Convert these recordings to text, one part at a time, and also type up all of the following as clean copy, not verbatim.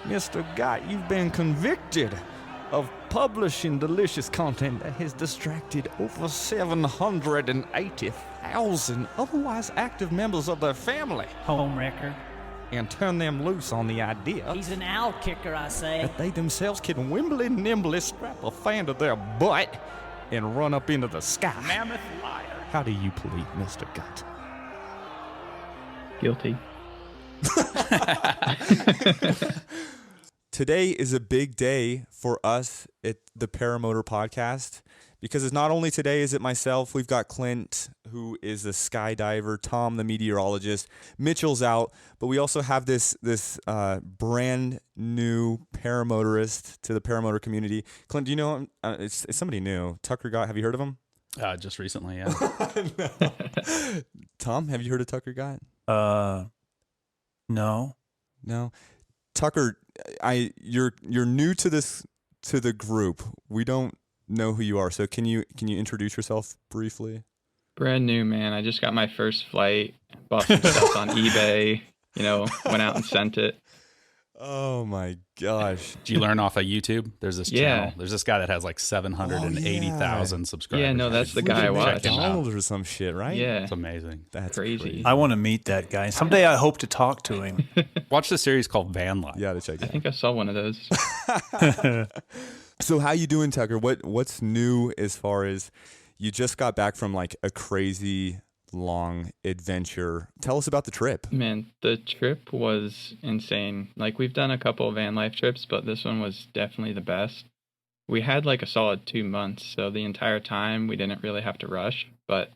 Mr. Gott, you've been convicted of publishing delicious content that has distracted over 780,000 otherwise active members of their family Homewrecker. and turn them loose on the idea He's an owl kicker, I say. that they themselves can nimbly strap a fan to their butt and run up into the sky. Mammoth liar. How do you plead, Mr. Gott? Guilty. Today is a big day for us at the Paramotor Podcast because it's not only today is it myself, we've got Clint, who is the skydiver, Tom, the meteorologist, Mitchell's out, but we also have this brand new paramotorist to the paramotor community. Clint, do you know him? It's somebody new. Tucker Gott, have you heard of him? Just recently, yeah. No. Tom, have you heard of Tucker Gott? No. No. Tucker, you're new to the group. We don't know who you are, so can you introduce yourself briefly? Brand new, man. I just got my first flight, bought some stuff on eBay, went out and sent it. Oh my gosh. Did you learn off of YouTube? There's this channel. There's this guy that has like 780,000 subscribers. Yeah, no, that's the guy I watched. McDonald's or some shit, right? Yeah. It's amazing. That's crazy. I want to meet that guy. Someday I hope to talk to him. Watch the series called Van Life. Yeah, to check it I think I saw one of those. So how you doing, Tucker? What's new as far as you just got back from like a crazy long adventure? Tell us about the trip. Man, the trip was insane. Like, we've done a couple of van life trips, but this one was definitely the best. We had like a solid 2 months, so the entire time we didn't really have to rush. But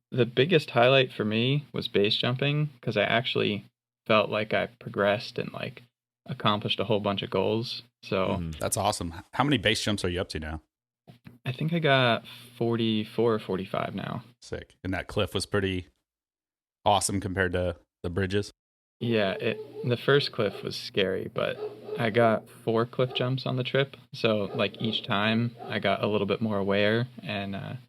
the biggest highlight for me was base jumping, because I actually felt like I progressed and like accomplished a whole bunch of goals. So That's awesome. How many base jumps are you up to now? I think I got 44 or 45 now. Sick. And that cliff was pretty awesome compared to the bridges. Yeah, the first cliff was scary, but I got 4 cliff jumps on the trip. So like each time I got a little bit more aware, and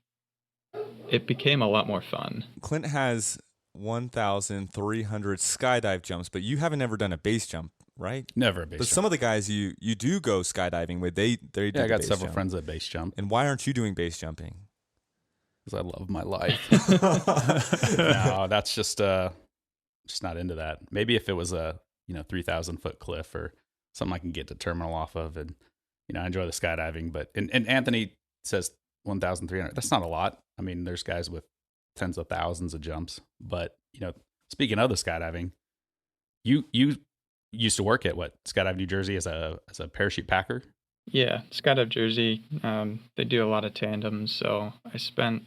it became a lot more fun. Clint has 1,300 skydive jumps, but you haven't ever done a base jump, right? Never a base But jump. some of the guys you do go skydiving with, they do Yeah, I the got base several jump. friends that base jump And why aren't you doing base jumping? because I love my life. No, that's just not into that. Maybe if it was a 3,000 foot cliff or something I can get to terminal off of, and I enjoy the skydiving. But and Anthony says 1,300. That's not a lot. I mean, there's guys with tens of thousands of jumps. But speaking of the skydiving, you used to work at Skydive New Jersey as a parachute packer. Yeah, Skydive Jersey, they do a lot of tandems, so I spent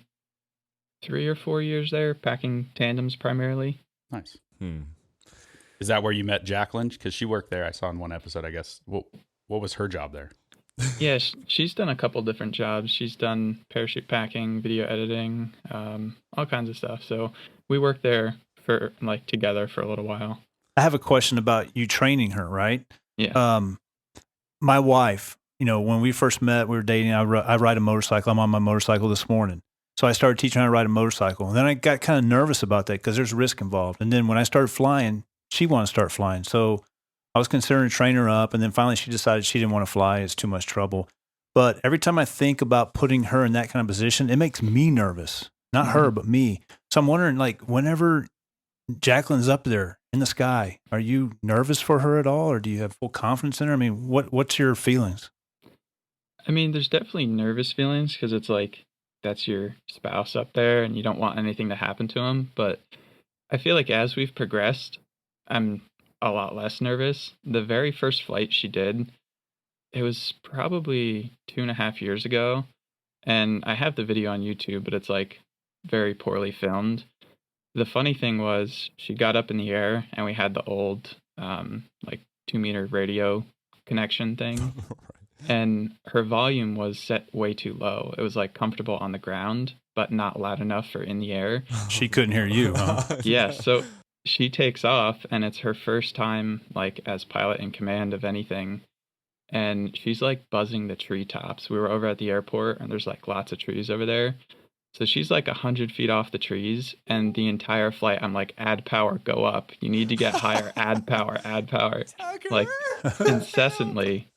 3 or 4 years there packing tandems primarily. Nice. Is that where you met Jacqueline? Because she worked there. I saw in one episode, I guess. What was her job there? Yeah, she's done a couple different jobs. She's done parachute packing, video editing, all kinds of stuff. So we worked there for together for a little while. I have a question about you training her, right? Yeah. My wife, when we first met, we were dating. I ride a motorcycle. I'm on my motorcycle this morning. So I started teaching her how to ride a motorcycle. And then I got kind of nervous about that because there's risk involved. And then when I started flying, she wanted to start flying. So I was considering to train her up. And then finally she decided she didn't want to fly. It's too much trouble. But every time I think about putting her in that kind of position, it makes me nervous. Not her, but me. So I'm wondering, whenever Jacqueline's up there in the sky, are you nervous for her at all? Or do you have full confidence in her? I mean, what's your feelings? I mean, there's definitely nervous feelings because it's that's your spouse up there and you don't want anything to happen to him. But I feel like as we've progressed, I'm a lot less nervous. The very first flight she did, it was probably 2.5 years ago. And I have the video on YouTube, but it's very poorly filmed. The funny thing was she got up in the air and we had the old 2-meter radio connection thing. And her volume was set way too low. It was comfortable on the ground, but not loud enough for in the air. She couldn't hear you, huh? Yeah, so she takes off and it's her first time as pilot in command of anything. And she's buzzing the treetops. We were over at the airport and there's lots of trees over there. So she's like 100 feet off the trees, and the entire flight, I'm like, add power, go up. You need to get higher, add power, like incessantly.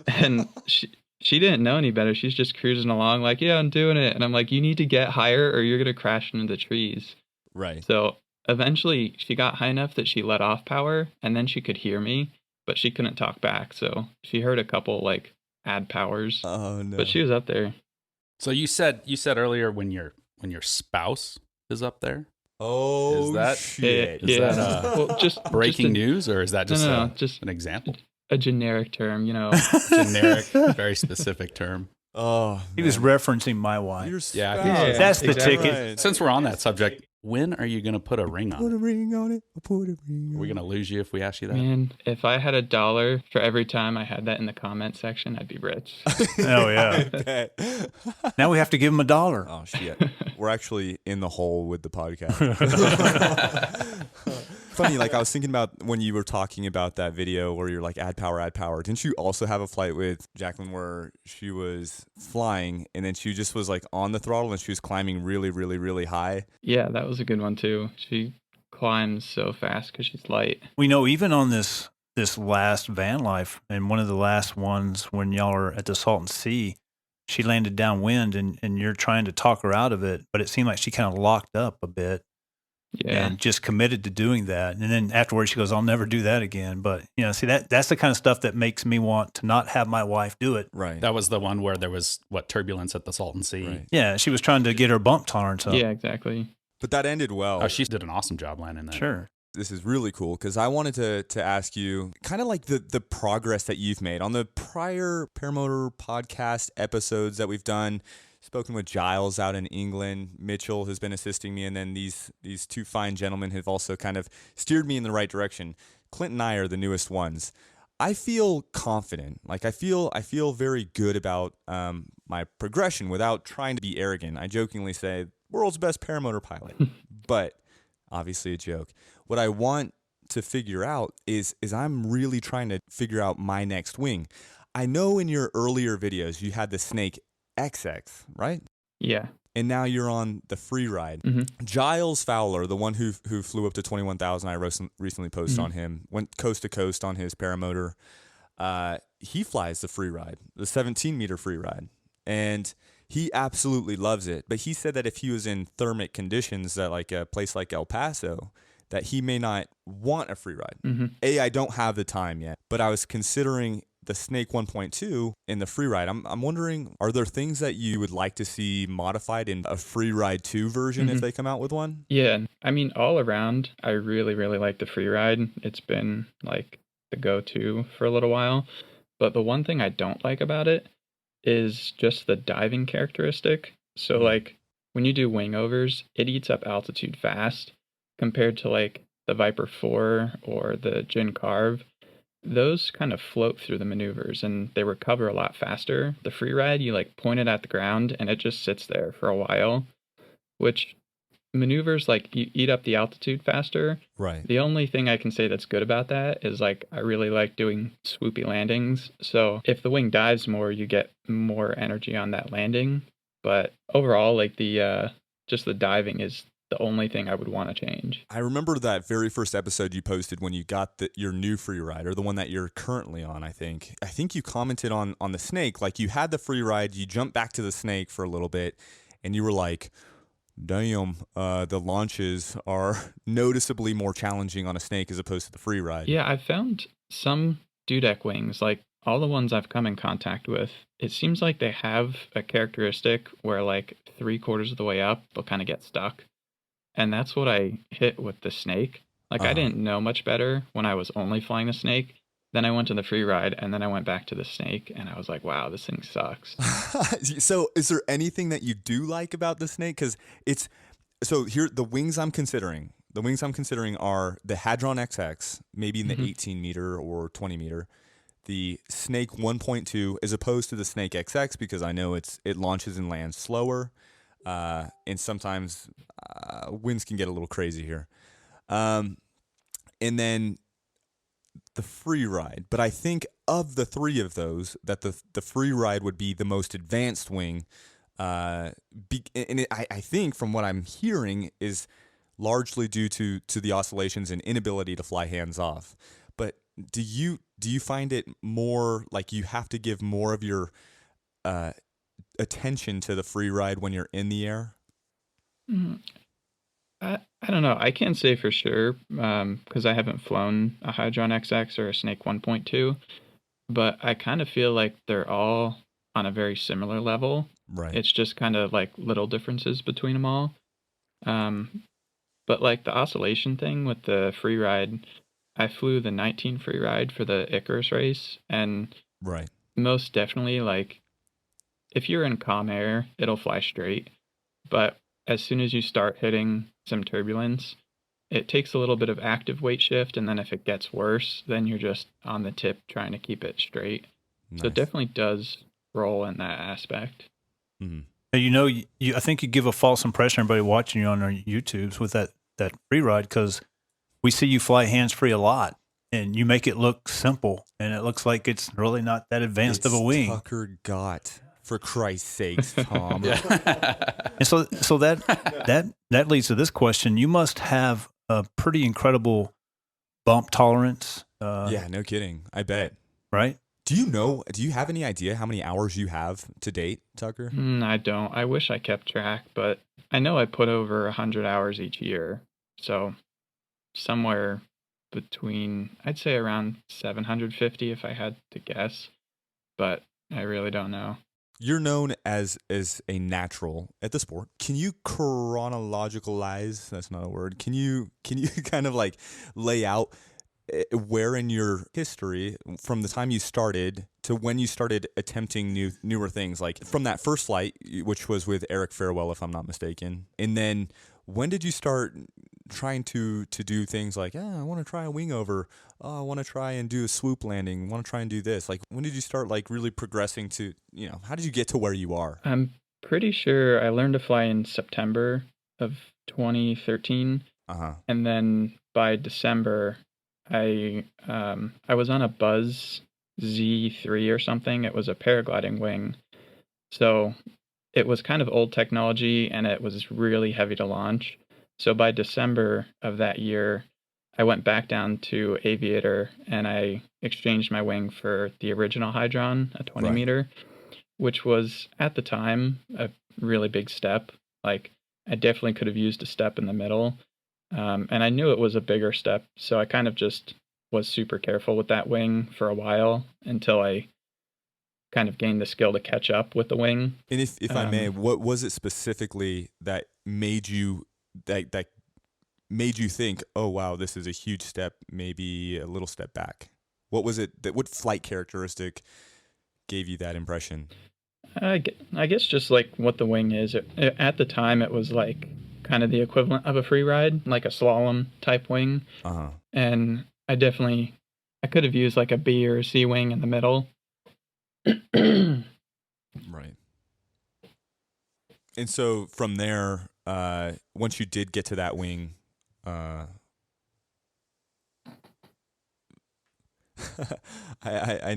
And she didn't know any better. She's just cruising along like, yeah, I'm doing it. And I'm like, you need to get higher or you're going to crash into the trees. Right. So eventually she got high enough that she let off power, and then she could hear me, but she couldn't talk back. So she heard a couple like add powers. Oh no. But she was up there. So you said earlier when your spouse is up there. Oh, Is that- shit. Is that well, just breaking just news, or is that just just an example? a generic term, you know. Generic, very specific term. Oh, He was referencing my wife. Your Yeah, I spouse. think so. That's the exactly. ticket. Right. Since we're on that subject, when are you going to put a ring Put on a it? ring on it. Put a ring Are we on going to lose you if we ask you that? Man, if I had $1 for every time I had that in the comment section, I'd be rich. Oh, yeah. I bet. Now we have to give him $1. Oh shit. We're actually in the hole with the podcast. Funny, like I was thinking about when you were talking about that video where you're like add power, add power. Didn't you also have a flight with Jacqueline where she was flying and then she just was like on the throttle and she was climbing really, really, really high? Yeah, that was a good one too. She climbs so fast because she's light. We know even on this last van life, and one of the last ones when y'all are at the Salton Sea, she landed downwind and you're trying to talk her out of it, but it seemed like she kind of locked up a bit Yeah. and just committed to doing that. And then afterwards she goes, I'll never do that again. But, you know, see, that's the kind of stuff that makes me want to not have my wife do it. Right. That was the one where there was turbulence at the Salton Sea. Right. Yeah, she was trying to get her bump tolerance up. Yeah, exactly. But that ended well. Oh, she did an awesome job landing that. Sure. This is really cool because I wanted to ask you kind of like the progress that you've made on the prior Paramotor podcast episodes that we've done. Spoken with Giles out in England. Mitchell has been assisting me, and then these two fine gentlemen have also kind of steered me in the right direction. Clint and I are the newest ones. I feel confident. Like I feel very good about my progression without trying to be arrogant. I jokingly say world's best paramotor pilot, but obviously a joke. What I want to figure out is I'm really trying to figure out my next wing. I know in your earlier videos you had the Snake XX, right? Yeah. And now you're on the free ride. Mm-hmm. Giles Fowler, the one who flew up to 21,000, I recently posted Mm-hmm. on him, went coast to coast on his paramotor. He flies the free ride, the 17-meter free ride. And he absolutely loves it. But he said that if he was in thermic conditions at like a place like El Paso, that he may not want a free ride. Mm-hmm. I don't have the time yet, but I was considering the Snake 1.2 in the free ride. I'm wondering, are there things that you would like to see modified in a free ride 2 version if Mhm. they come out with one? Yeah. I mean, all around, I really, really like the free ride. It's been like the go-to for a little while. But the one thing I don't like about it is just the diving characteristic. So like when you do wing overs, it eats up altitude fast compared to like the Viper 4 or the Gin Carve. Those kind of float through the maneuvers and they recover a lot faster. The free ride, you like point it at the ground and it just sits there for a while, which maneuvers like you eat up the altitude faster. Right. The only thing I can say that's good about that is like I really like doing swoopy landings. So if the wing dives more, you get more energy on that landing. But overall, like the just the diving is the only thing I would want to change. I remember that very first episode you posted when you got your new free ride, or the one that you're currently on, I think. I think you commented on the Snake, like you had the free ride, you jumped back to the Snake for a little bit, and you were like, damn, the launches are noticeably more challenging on a Snake as opposed to the free ride. Yeah, I've found some dudek wings, like all the ones I've come in contact with, it seems like they have a characteristic where like 3/4 of the way up, they'll kind of get stuck. And that's what I hit with the Snake. Like I didn't know much better when I was only flying the Snake. Then I went to the free ride and then I went back to the Snake and I was like, wow, this thing sucks. So is there anything that you do like about the Snake? Because here, the wings I'm considering are the Hadron XX, maybe in the 18 meter or 20 meter, the Snake 1.2 as opposed to the Snake XX, because I know it launches and lands slower. And sometimes winds can get a little crazy here. And then the free ride. But I think of the 3 of those, that the free ride would be the most advanced wing I think from what I'm hearing is largely due to the oscillations and inability to fly hands off. But do you find it more like you have to give more of your attention to the free ride when you're in the air? Mm, I don't know. I can't say for sure because I haven't flown a Hydron XX or a Snake 1.2, but I kind of feel like they're all on a very similar level. Right. It's just kind of like little differences between them all. But like the oscillation thing with the free ride, I flew the 19 free ride for the Icarus race, and Right. most definitely, like, if you're in calm air, it'll fly straight. But as soon as you start hitting some turbulence, it takes a little bit of active weight shift, and then if it gets worse, then you're just on the tip trying to keep it straight. Nice. So it definitely does roll in that aspect. Mm-hmm. I think you give a false impression to everybody watching you on our YouTubes with that free ride, because we see you fly hands-free a lot, and you make it look simple, and it looks like it's really not that advanced of a wing. Tucker Gott, for Christ's sakes, Tom. And so that leads to this question. You must have a pretty incredible bump tolerance. Yeah, no kidding. I bet. Right? Do you have any idea how many hours you have to date, Tucker? I don't. I wish I kept track, but I know I put over 100 hours each year. So somewhere between, I'd say around 750 if I had to guess, but I really don't know. You're known as a natural at the sport. Can you chronologicalize? That's not a word. Can you kind of like lay out where in your history, from the time you started to when you started attempting newer things, like from that first flight, which was with Eric Farewell, if I'm not mistaken, and then when did you start trying to do things like, I want to try a wing over, I want to try and do a swoop landing, want to try and do this? Like, when did you start like really progressing to, how did you get to where you are? I'm pretty sure I learned to fly in September of 2013, and then by December, I was on a Buzz Z3 or something. It was a paragliding wing, so it was kind of old technology, and it was really heavy to launch. So by December of that year, I went back down to Aviator, and I exchanged my wing for the original Hydron, a 20 meter, which was at the time a really big step. Like, I definitely could have used a step in the middle. And I knew it was a bigger step, so I kind of just was super careful with that wing for a while until I kind of gained the skill to catch up with the wing. And if I may, what was it specifically that made you that made you think, oh wow, this is a huge step, maybe a little step back? What was it what flight characteristic gave you that impression? I guess just like what the wing is. At the time, it was like kind of the equivalent of a free ride, like a slalom type wing. And I could have used like a B or a C wing in the middle. Right. And so from there, once you did get to that wing, I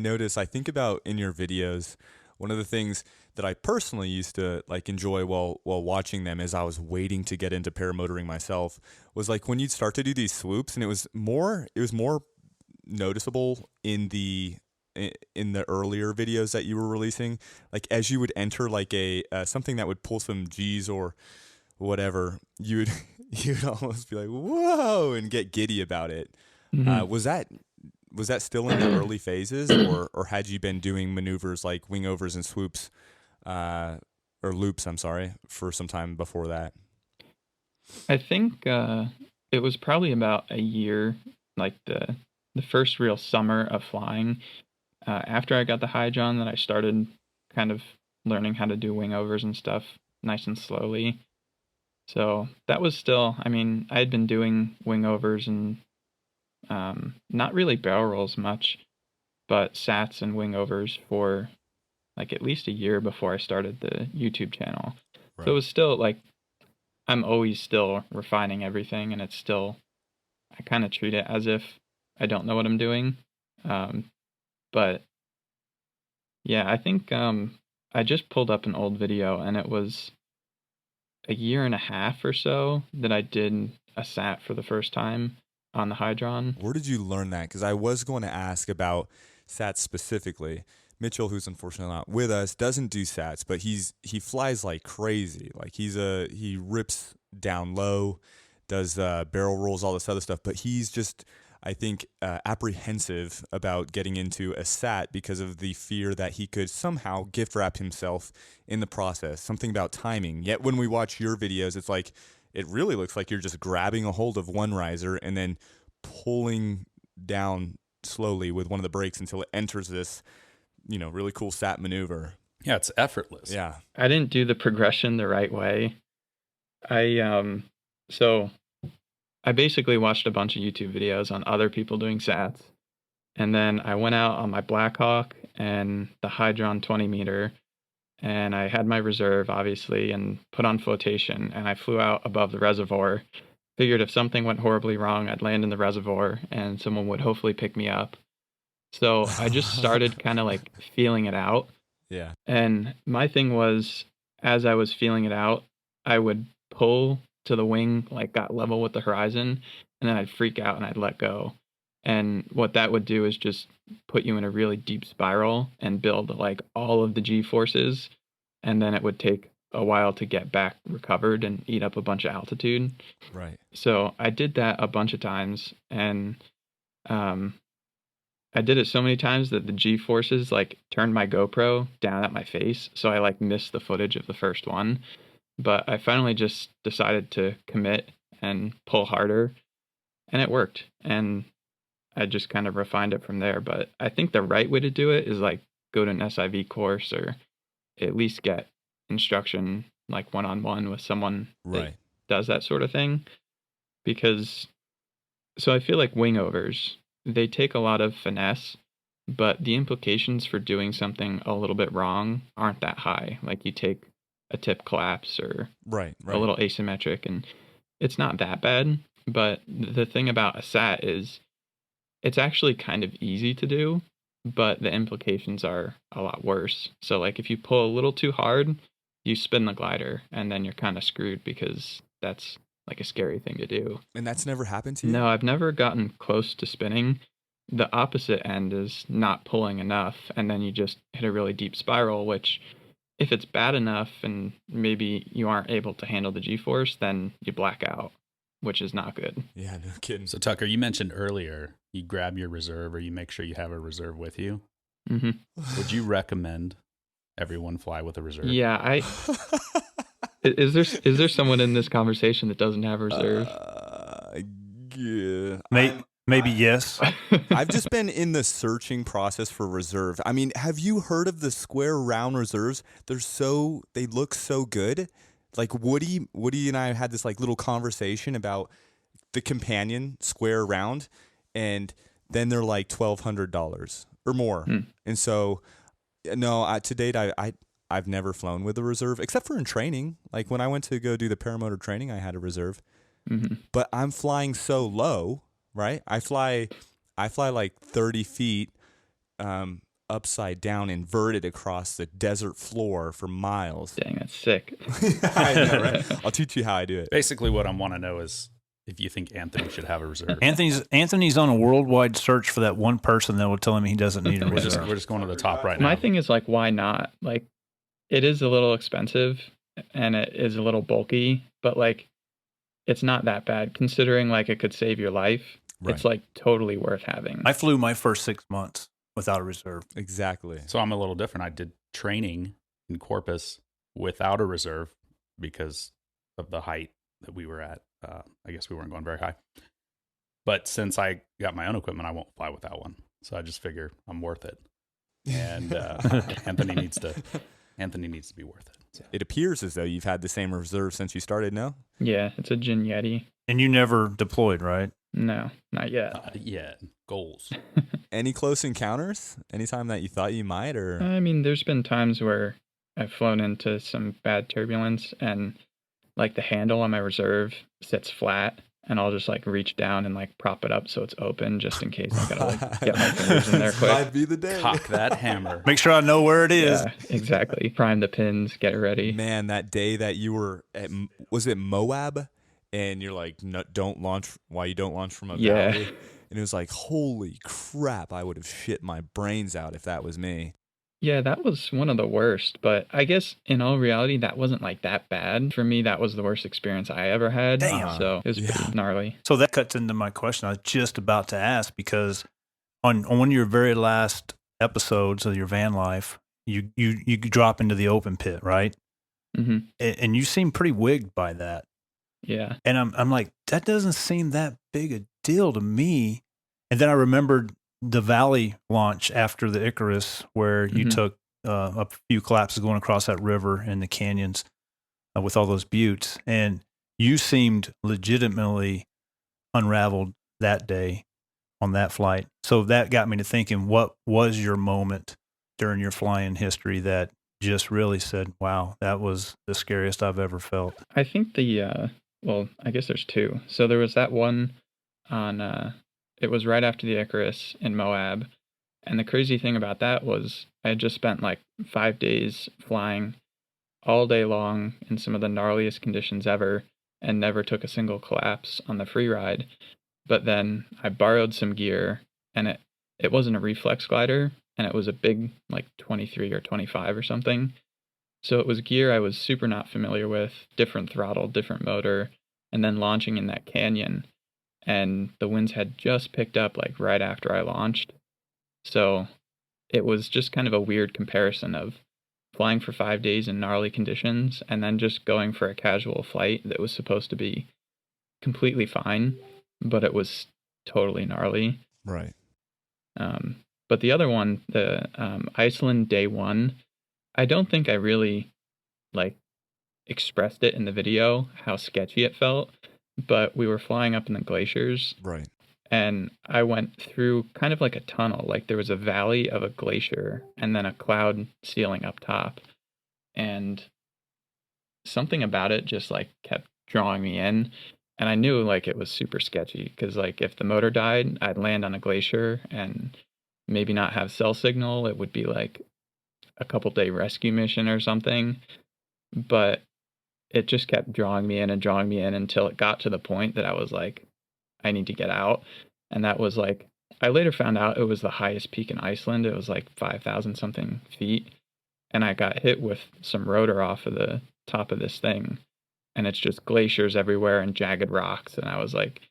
notice, I think about in your videos, one of the things that I personally used to like enjoy while watching them as I was waiting to get into paramotoring myself was like when you'd start to do these swoops, and it was more noticeable in the earlier videos that you were releasing, like as you would enter like a something that would pull some G's or whatever, you'd almost be like, whoa, and get giddy about it. Mm-hmm. Was that still in the early phases, or had you been doing maneuvers like wing overs and swoops, or loops, I'm sorry, for some time before that? I think it was probably about a year, like the first real summer of flying, after I got the Hydron, that I started kind of learning how to do wing overs and stuff nice and slowly. So that was still, I mean, I had been doing wing overs and not really barrel rolls much, but sats and wing overs for like at least a year before I started the YouTube channel. Right. So it was still like, I'm always still refining everything, and it's still, I kind of treat it as if I don't know what I'm doing. But yeah, I think I I just pulled up an old video, and it was a year and a half or so that I did a sat for the first time on the Hydron. Where did you learn that? Because I was going to ask about sats specifically. Mitchell, who's unfortunately not with us, doesn't do sats, but he flies like crazy. Like he rips down low, does barrel rolls, all this other stuff. But he's just, I think, apprehensive about getting into a sat because of the fear that he could somehow gift wrap himself in the process. Something about timing. Yet when we watch your videos, it's like it really looks like you're just grabbing a hold of one riser and then pulling down slowly with one of the brakes until it enters this, really cool sat maneuver. Yeah, it's effortless. Yeah. I didn't do the progression the right way. So I basically watched a bunch of YouTube videos on other people doing sats. And then I went out on my Blackhawk and the Hydron 20 meter. And I had my reserve, obviously, and put on flotation. And I flew out above the reservoir. Figured if something went horribly wrong, I'd land in the reservoir and someone would hopefully pick me up. So I just started kind of like feeling it out. Yeah. And my thing was, as I was feeling it out, I would pull to the wing, like got level with the horizon, and then I'd freak out and I'd let go. And what that would do is just put you in a really deep spiral and build like all of the G forces. And then it would take a while to get back recovered and eat up a bunch of altitude. Right. So I did that a bunch of times, and I did it so many times that the G forces like turned my GoPro down at my face. So I like missed the footage of the first one. But I finally just decided to commit and pull harder, and it worked. And I just kind of refined it from there. But I think the right way to do it is like go to an SIV course or at least get instruction like one-on-one with someone that does that sort of thing. Because so I feel like wing overs, they take a lot of finesse, but the implications for doing something a little bit wrong aren't that high. Like you take a tip collapse or a little asymmetric, and it's not that bad. But the thing about a sat is it's actually kind of easy to do, but the implications are a lot worse. So like if you pull a little too hard, you spin the glider and then you're kind of screwed because that's like a scary thing to do. And that's never happened to you? No, I've never gotten close to spinning. The opposite end is not pulling enough, and then you just hit a really deep spiral, which if it's bad enough and maybe you aren't able to handle the G-force, then you black out, which is not good. Yeah, no kidding. So Tucker, you mentioned earlier you grab your reserve or you make sure you have a reserve with you. Mm-hmm. Would you recommend everyone fly with a reserve? Yeah, Is there someone in this conversation that doesn't have a reserve? Yeah. Maybe yes. I've just been in the searching process for reserve. I mean, have you heard of the square round reserves? They look so good. Like Woody and I had this like little conversation about the companion square round, and then they're like $1,200 or more. And so, no, to date I've never flown with a reserve except for in training. Like when I went to go do the paramotor training, I had a reserve. Mm-hmm. But I'm flying so low, right? I fly like 30 feet upside down, inverted across the desert floor for miles. Dang, that's sick. I know, right? I'll teach you how I do it. Basically, what I want to know is if you think Anthony should have a reserve. Anthony's on a worldwide search for that one person that will tell him he doesn't need a reserve. We're just going to the top right now. My thing is like, why not? Like, it is a little expensive and it is a little bulky, but like, it's not that bad considering like it could save your life. Right. It's like totally worth having. I flew my first 6 months without a reserve. Exactly. So I'm a little different. I did training in Corpus without a reserve because of the height that we were at. I guess we weren't going very high. But since I got my own equipment, I won't fly without one. So I just figure I'm worth it. And Anthony needs to be worth it. So. It appears as though you've had the same reserve since you started, no? Yeah, it's a Gin Yeti. And you never deployed, right? No, not yet. Yeah, goals. Any close encounters? Anytime that you thought you might, or? I mean, there's been times where I've flown into some bad turbulence and like the handle on my reserve sits flat and I'll just like reach down and like prop it up so it's open just in case I gotta like get my fingers in there quick. Might be the day. Cock that hammer. Make sure I know where it is. Yeah, exactly. Prime the pins, get it ready. Man, that day that you were at, was it Moab? And you're like, no, don't launch. Why you don't launch from a Yeah. valley? And it was like, holy crap! I would have shit my brains out if that was me. Yeah, that was one of the worst, but I guess in all reality, that wasn't like that bad. For me, that was the worst experience I ever had. Damn. So it was pretty gnarly. So that cuts into my question I was just about to ask, because on one of your very last episodes of your van life, you drop into the open pit, right? Hmm. And you seem pretty wigged by that. Yeah. And I'm like, that doesn't seem that big a deal to me. And then I remembered the valley launch after the Icarus, where you took a few collapses going across that river and the canyons with all those buttes. And you seemed legitimately unraveled that day on that flight. So that got me to thinking, what was your moment during your flying history that just really said, wow, that was the scariest I've ever felt? I think well, I guess there's two. So there was that one on, it was right after the Icarus in Moab. And the crazy thing about that was I had just spent like 5 days flying all day long in some of the gnarliest conditions ever and never took a single collapse on the free ride. But then I borrowed some gear, and it wasn't a reflex glider, and it was a big like 23 or 25 or something. So it was gear I was super not familiar with, different throttle, different motor, and then launching in that canyon. And the winds had just picked up like right after I launched. So it was just kind of a weird comparison of flying for 5 days in gnarly conditions and then just going for a casual flight that was supposed to be completely fine, but it was totally gnarly. Right. But the other one, the Iceland day one, I don't think I really like expressed it in the video how sketchy it felt, but we were flying up in the glaciers. Right. And I went through kind of like a tunnel, like there was a valley of a glacier and then a cloud ceiling up top. And something about it just like kept drawing me in. And I knew like it was super sketchy because like if the motor died, I'd land on a glacier and maybe not have cell signal. It would be like a couple-day rescue mission or something. But it just kept drawing me in until it got to the point that I was like, I need to get out. And that was like, I later found out it was the highest peak in Iceland. It was like 5,000 something feet. And I got hit with some rotor off of the top of this thing. And it's just glaciers everywhere and jagged rocks. And I was like,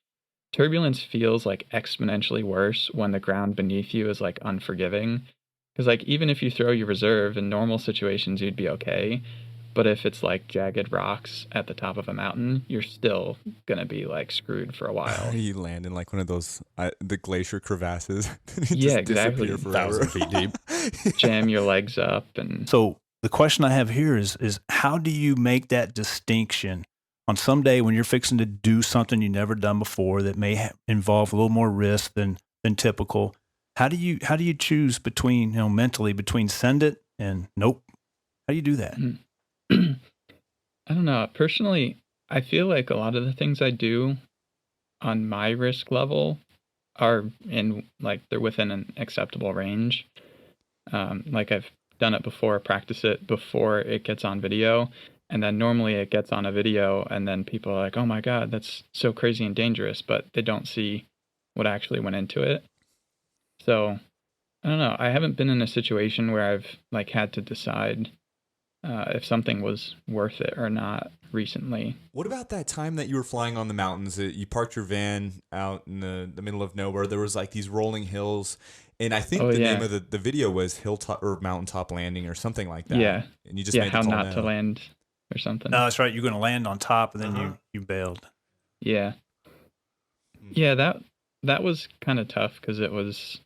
turbulence feels like exponentially worse when the ground beneath you is like unforgiving. Because like, even if you throw your reserve in normal situations, you'd be okay. But if it's like jagged rocks at the top of a mountain, you're still going to be like screwed for a while. You land in like one of those, the glacier crevasses. Yeah, exactly. 1,000 feet deep. Jam your legs up. And So the question I have here is how do you make that distinction on some day when you're fixing to do something you've never done before that may involve a little more risk than typical? How do you choose between, mentally between send it and nope? How do you do that? I don't know. Personally, I feel like a lot of the things I do on my risk level are they're within an acceptable range. Like I've done it before, practice it before it gets on video. And then normally it gets on a video and then people are like, oh my God, that's so crazy and dangerous, but they don't see what actually went into it. So I don't know. I haven't been in a situation where I've like had to decide if something was worth it or not recently. What about that time that you were flying on the mountains? You parked your van out in the middle of nowhere. There was like these rolling hills. And I think name of the video was Hilltop or Mountaintop Landing or something like that. Yeah. And you just made the how call not now. to land or something. No, that's right. You're going to land on top, and then you bailed. Yeah. Yeah, that was kind of tough because it was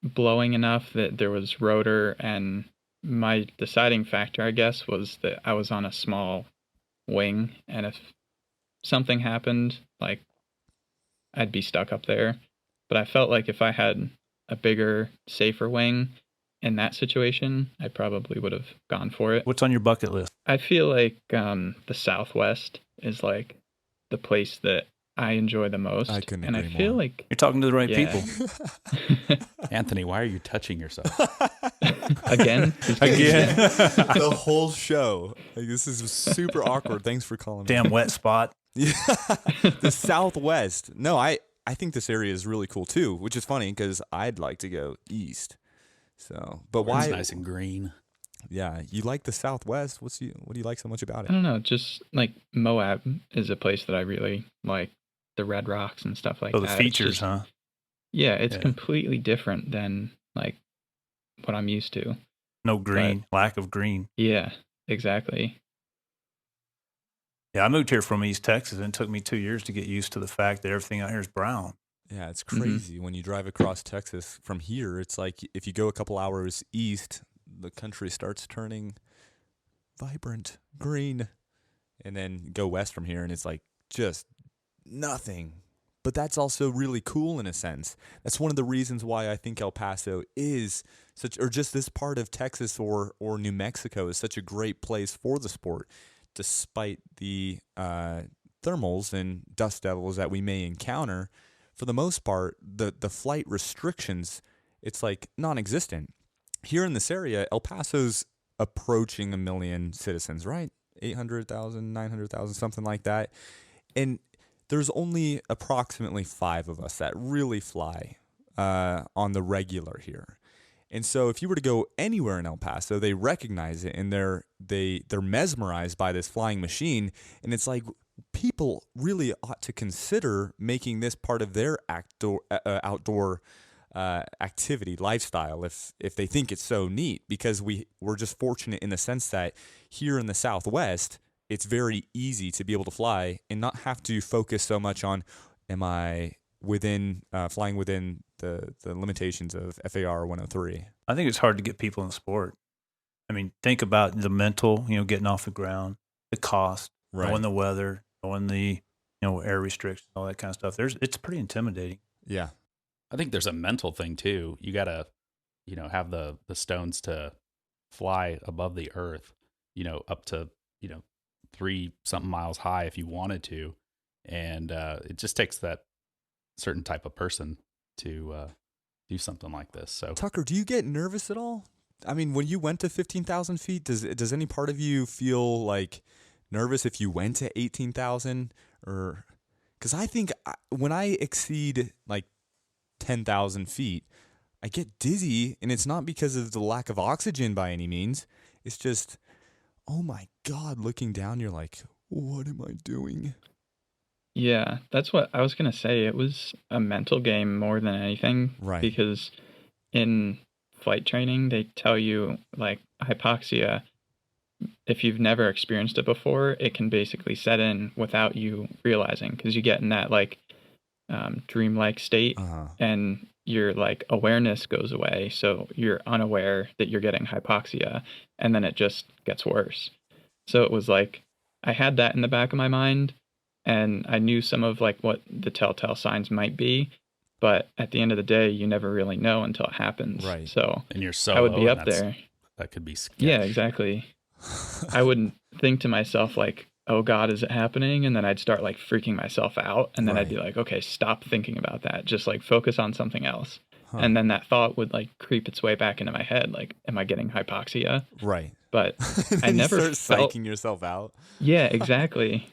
blowing enough that there was rotor, and my deciding factor, I guess, was that I was on a small wing, and if something happened, like, I'd be stuck up there. But I felt like if I had a bigger, safer wing in that situation, I probably would have gone for it. What's on your bucket list? I feel like the Southwest is like the place that I enjoy the most. I couldn't and agree I feel more. like You're talking to the right Yeah. people. Anthony, why are you touching yourself? again, Again. The whole show. Like, this is super awkward. Thanks for calling me. Damn wet spot. Yeah. The Southwest. No, I think this area is really cool too, which is funny because I'd like to go east. So, but why? It's nice and green. Yeah, you like the Southwest? What do you like so much about I it? don't know, just like Moab is a place that I really like. The Red Rocks and stuff like Oh, the that. It's features, just- huh? Yeah, it's Yeah. completely different than like what I'm used to. No green, lack of green. Yeah, exactly. Yeah, I moved here from East Texas, and it took me 2 years to get used to the fact that everything out here is brown. Yeah, it's Mhm. crazy when you drive across Texas from here. It's like if you go a couple hours east, the country starts turning vibrant green, and then go west from here, and it's like just nothing. But that's also really cool in a sense. That's one of the reasons why I think El Paso is such, or just this part of Texas or New Mexico is such a great place for the sport, despite the thermals and dust devils that we may encounter. For the most part, the flight restrictions, it's like non-existent. Here in this area, El Paso's approaching 1 million citizens, right? 800,000, 900,000, something like that. And there's only approximately 5 of us that really fly on the regular here. And so if you were to go anywhere in El Paso, they recognize it and they're mesmerized by this flying machine. And it's like people really ought to consider making this part of their outdoor activity lifestyle if they think it's so neat, because we're just fortunate in the sense that here in the Southwest, it's very easy to be able to fly and not have to focus so much on, am I flying within the limitations of FAR 103. I think it's hard to get people in the sport. I mean, think about the mental, getting off the ground, the cost, knowing the weather, knowing the, air restrictions, all that kind of stuff. It's pretty intimidating. Yeah. I think there's a mental thing too. You gotta, have the stones to fly above the earth, up to, 3 something miles high if you wanted to. And it just takes that certain type of person to do something like this. So Tucker, do you get nervous at all? I mean, when you went to 15,000 feet, does any part of you feel like nervous if you went to 18,000? Or because I think when I exceed like 10,000 feet, I get dizzy, and it's not because of the lack of oxygen by any means. It's just, oh my God, looking down, you're like, what am I doing? Yeah, that's what I was going to say. It was a mental game more than anything. Right. Because in flight training, they tell you, like, hypoxia, if you've never experienced it before, it can basically set in without you realizing, because you get in that, like, dreamlike state, and your, like, awareness goes away. So you're unaware that you're getting hypoxia, and then it just gets worse. So it was like, I had that in the back of my mind, and I knew some of like what the telltale signs might be, but at the end of the day, you never really know until it happens. Right. So and you're so I would low, be and up there. That could be sketch. Yeah, exactly. I wouldn't think to myself like, oh God, is it happening? And then I'd start like freaking myself out. And then I'd be like, okay, stop thinking about that. Just like focus on something else. And then that thought would like creep its way back into my head. Like, am I getting hypoxia? Right. But And I then never you start felt. psyching yourself out. Yeah, exactly.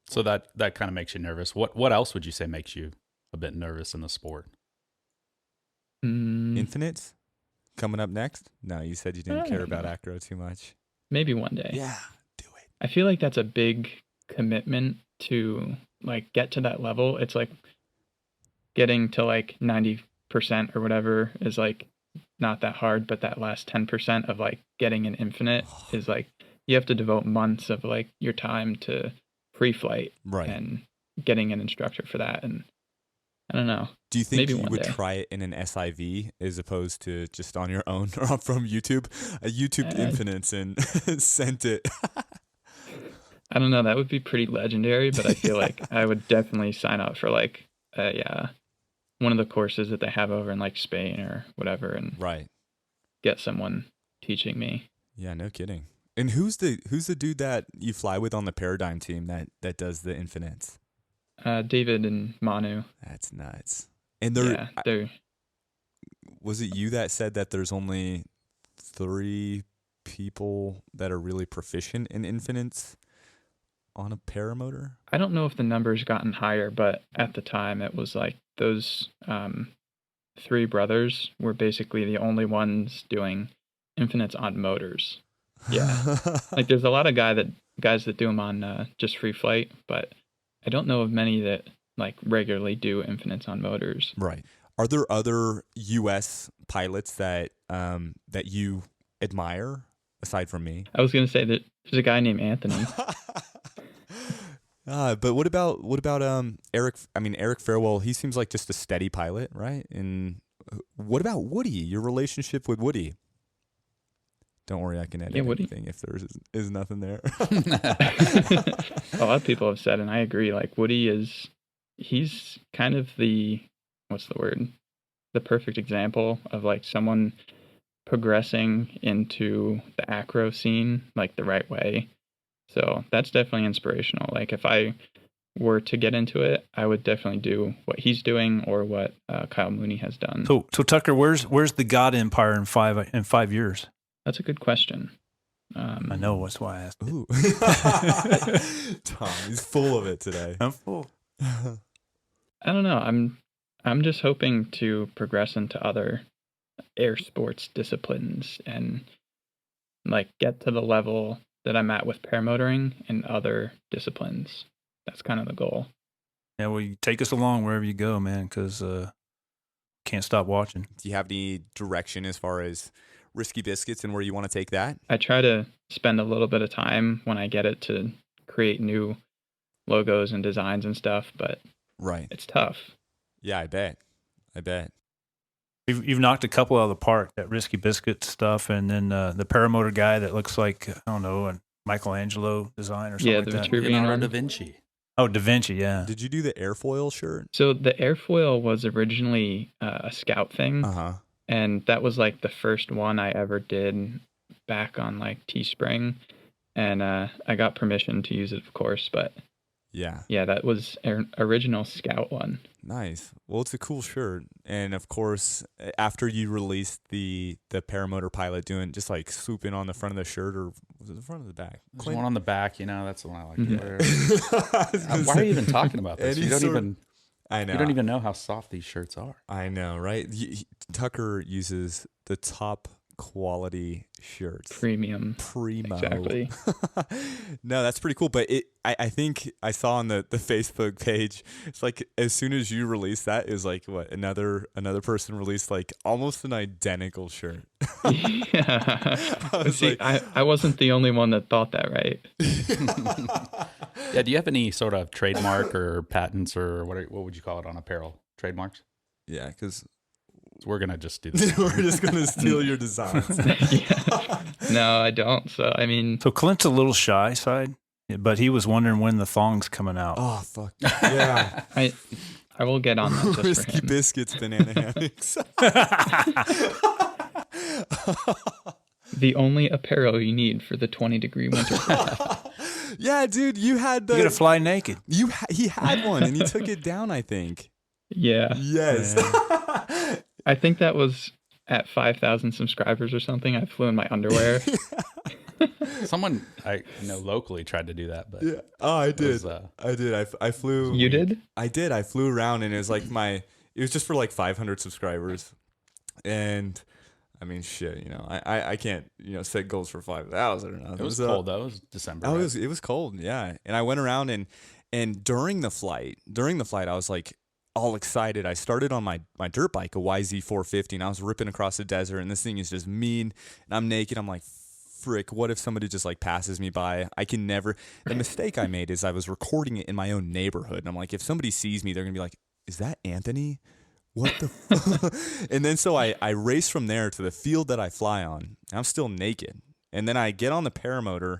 So that kind of makes you nervous. What else would you say makes you a bit nervous in the sport? Infinites coming up next? No, you said you didn't care about acro too much. Maybe one day. Yeah, do it. I feel like that's a big commitment to like get to that level. It's like getting to like 90% or whatever is like not that hard, but that last 10% of like getting an infinite is like you have to devote months of like your time to pre-flight and getting an instructor for that. And I don't know. Do you think Maybe you one would day. try it in an SIV as opposed to just on your own or from YouTube? A YouTube infinites and sent it. I don't know. That would be pretty legendary, but I feel like I would definitely sign up for like one of the courses that they have over in like Spain or whatever, and get someone teaching me. Yeah, no kidding. And who's the dude that you fly with on the Paradigm team that does the infinites? David and Manu. That's nuts. And there, Yeah, they're was it you that said that there's only 3 people that are really proficient in infinites on a paramotor? I don't know if the number's gotten higher, but at the time it was like those 3 brothers were basically the only ones doing infinites on motors. Yeah. Like there's a lot of guys that do them on just free flight, but I don't know of many that like regularly do infinites on motors. Right. Are there other U.S. pilots that that you admire aside from me? I was going to say that there's a guy named Anthony. But what about Eric? I mean, Eric Farewell. He seems like just a steady pilot, right? And what about Woody? Your relationship with Woody? Don't worry, I can edit anything if there is nothing there. A lot of people have said, and I agree. Like Woody he's kind of the perfect example of like someone progressing into the acro scene like the right way. So that's definitely inspirational. Like if I were to get into it, I would definitely do what he's doing or what Kyle Mooney has done. So Tucker, where's the God Empire in 5 years? That's a good question. I know, that's why I asked. Ooh. Tom, he's full of it today. I'm full. I don't know. I'm just hoping to progress into other air sports disciplines and like get to the level that I'm at with paramotoring in other disciplines. That's kind of the goal. Yeah, well, you take us along wherever you go, man, because can't stop watching. Do you have any direction as far as Risky Biscuits and where you want to take that? I try to spend a little bit of time when I get it to create new logos and designs and stuff, but right, it's tough. Yeah, I bet. You've knocked a couple out of the park, that Risky Biscuit stuff, and then the paramotor guy that looks like, I don't know, a Michelangelo design or something like that. Vitruvian Leonardo one. da Vinci. Oh, Da Vinci, yeah. Did you do the airfoil shirt? So the airfoil was originally a scout thing, and that was like the first one I ever did back on like Teespring, and I got permission to use it, of course, but yeah, that was an original scout one. Nice. Well, it's a cool shirt, and of course, after you released the Paramotor pilot doing just like swooping on the front of the shirt, or was it the front or the back? There's one on the back, you know, that's the one I like to wear. Why are you even talking about this? I know. You don't even know how soft these shirts are. I know, right? Tucker uses the top quality shirts. Primo. Exactly. No, that's pretty cool. But I think I saw on the Facebook page, it's like as soon as you released that, it was like what another person released like almost an identical shirt. Yeah. I wasn't the only one that thought that, right? Yeah. Do you have any sort of trademark or patents or what would you call it on apparel? Trademarks? Yeah, because we're gonna just do this. We're just gonna steal your designs. Yeah. No, I don't. So I mean, so Clint's a little shy side, but he was wondering when the thong's coming out. Oh fuck yeah! I will get on that just Risky for him. Biscuits banana hammocks. The only apparel you need for the 20-degree winter. Yeah, dude, you had the. You gotta fly naked. He had one, and he took it down, I think. Yeah. Yes. Yeah. I think that was at 5,000 subscribers or something. I flew in my underwear. Someone I know locally tried to do that, but yeah. Oh, I did. I flew. You did? I did. I flew around, and it was like it was just for like 500 subscribers, and I mean, shit, you know, I can't, you know, set goals for 5,000 or nothing. It was cold though. It was December. Oh, right? it was cold, yeah. And I went around and during the flight, I was like all excited. I started on my dirt bike, a YZ450, and I was ripping across the desert, and this thing is just mean, and I'm naked. I'm like, frick, what if somebody just like passes me by? I can never. The mistake I made is I was recording it in my own neighborhood, and I'm like, if somebody sees me, they're gonna be like, is that Anthony? What the And then so I race from there to the field that I fly on. I'm still naked. And then I get on the paramotor,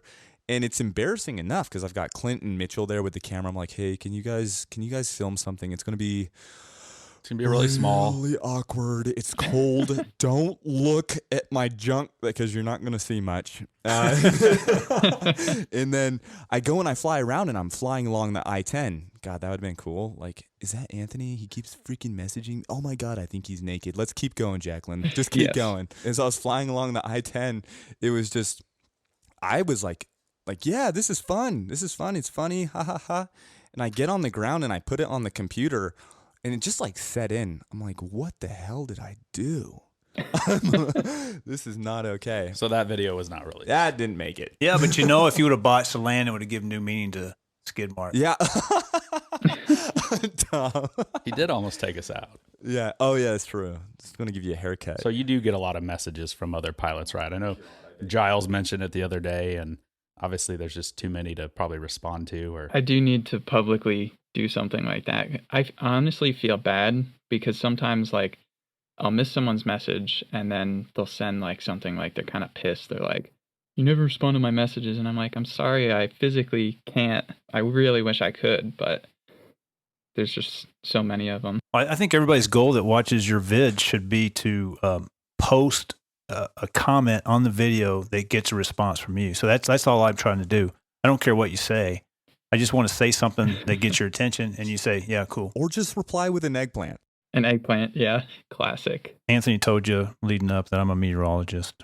and it's embarrassing enough because I've got Clint and Mitchell there with the camera. I'm like, hey, can you guys film something? It's going to be It's gonna be really small. Really awkward. It's cold. Don't look at my junk because you're not going to see much. And then I go and I fly around and I'm flying along the I-10. God, that would have been cool. Like, is that Anthony? He keeps freaking messaging. Oh my God, I think he's naked. Let's keep going, Jacqueline. Just keep going. As I was flying along the I-10, it was just, I was like, yeah, this is fun. This is fun. It's funny. Ha ha ha. And I get on the ground and I put it on the computer. And it just like set in. I'm like, what the hell did I do? This is not okay. So that video was not really. That didn't make it. Yeah, but if you would have botched the land, it would have given new meaning to skid mark. Yeah. Tom. He did almost take us out. Yeah. Oh, yeah, that's true. Just going to give you a haircut. So you do get a lot of messages from other pilots, right? I know Giles mentioned it the other day, and obviously there's just too many to probably respond to. Or I do need to publicly do something like that. I honestly feel bad because sometimes like I'll miss someone's message and then they'll send like something like they're kind of pissed. They're like, you never respond to my messages. And I'm like, I'm sorry, I physically can't. I really wish I could, but there's just so many of them. I think everybody's goal that watches your vid should be to post a comment on the video that gets a response from you. So that's all I'm trying to do. I don't care what you say. I just want to say something that gets your attention, and you say, yeah, cool. Or just reply with an eggplant. An eggplant, yeah, classic. Anthony told you leading up that I'm a meteorologist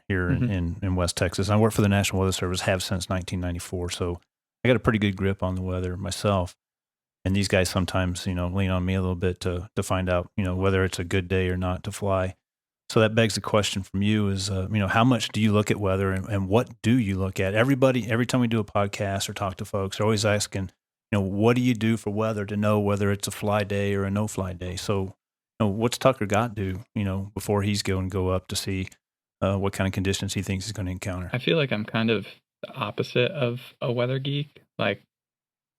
here in West Texas. I work for the National Weather Service, have since 1994, so I got a pretty good grip on the weather myself. And these guys sometimes, lean on me a little bit to find out, whether it's a good day or not to fly. So that begs the question from you is, how much do you look at weather and what do you look at? Every time we do a podcast or talk to folks, they're always asking, what do you do for weather to know whether it's a fly day or a no-fly day? So, what's Tucker Gott do, before he's going to go up to see what kind of conditions he thinks he's going to encounter? I feel like I'm kind of the opposite of a weather geek. Like,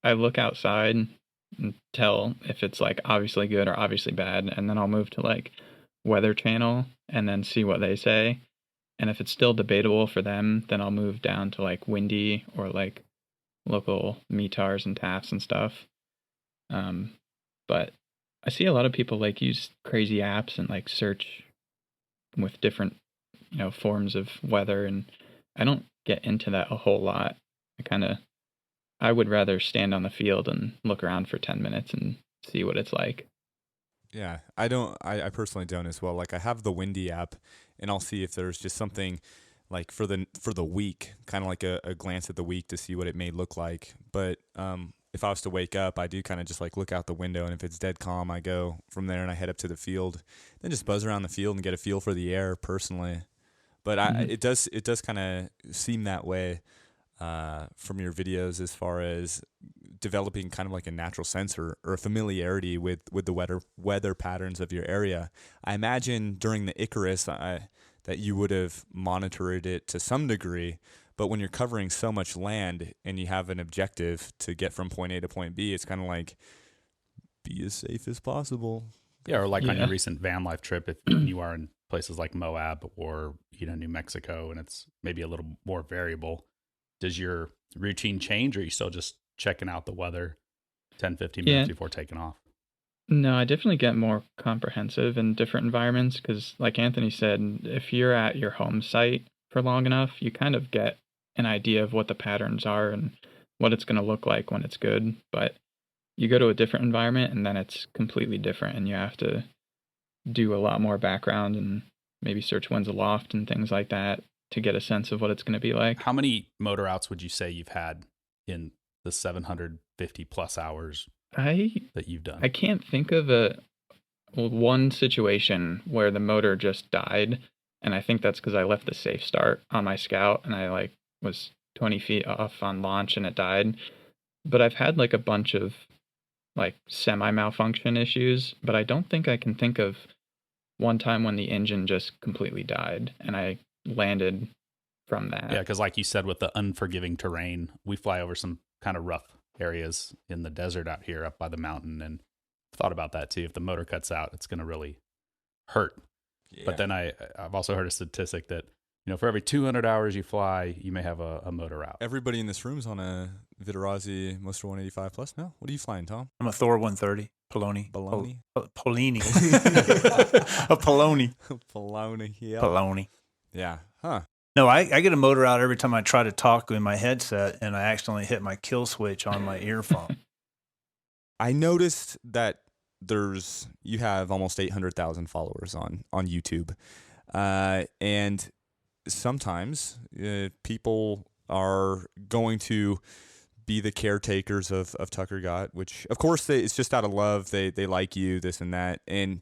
I look outside and tell if it's like obviously good or obviously bad, and then I'll move to like Weather Channel and then see what they say. And if it's still debatable for them, then I'll move down to like Windy or like local METARs and TAFs and stuff. But I see a lot of people like use crazy apps and like search with different, forms of weather. And I don't get into that a whole lot. I would rather stand on the field and look around for 10 minutes and see what it's like. Yeah, I personally don't as well. Like I have the Windy app and I'll see if there's just something like for the week, kind of like a glance at the week to see what it may look like. But if I was to wake up, I do kind of just like look out the window, and if it's dead calm, I go from there and I head up to the field, then just buzz around the field and get a feel for the air personally. But it does kind of seem that way from your videos as far as developing kind of like a natural sense or a familiarity with the weather patterns of your area. I imagine during the Icarus that you would have monitored it to some degree, but when you're covering so much land and you have an objective to get from point A to point B, it's kind of like be as safe as possible. Yeah, or like on your recent van life trip, if you are in places like Moab or New Mexico and it's maybe a little more variable, does your routine change, or are you still just checking out the weather 10, 15 minutes before taking off? No, I definitely get more comprehensive in different environments because, like Anthony said, if you're at your home site for long enough, you kind of get an idea of what the patterns are and what it's going to look like when it's good. But you go to a different environment and then it's completely different, and you have to do a lot more background and maybe search winds aloft and things like that to get a sense of what it's going to be like. How many motor outs would you say you've had in the 750 plus hours that you've done? I can't think of one situation where the motor just died, and I think that's because I left the safe start on my Scout and I was 20 feet off on launch and it died. But I've had a bunch of semi malfunction issues, but I don't think I can think of one time when the engine just completely died and I landed from that. Yeah, because like you said, with the unforgiving terrain, we fly over some kind of rough areas in the desert out here up by the mountain, and thought about that too. If the motor cuts out, it's going to really hurt. Yeah. But then I've also heard a statistic that for every 200 hours you fly, you may have a motor out. Everybody in this room is on a Vitarazi Moster 185 Plus now. What are you flying, Tom? I'm a Thor 130. Poloni. Baloney? Polini. A Poloni. Baloney, yeah. Poloni. Yeah. Huh. No, I get a motor out every time I try to talk in my headset, and I accidentally hit my kill switch on my earphone. I noticed that you have almost 800,000 followers on YouTube. And sometimes people are going to be the caretakers of Tucker Gott, which of course it's just out of love. They like you, this and that. And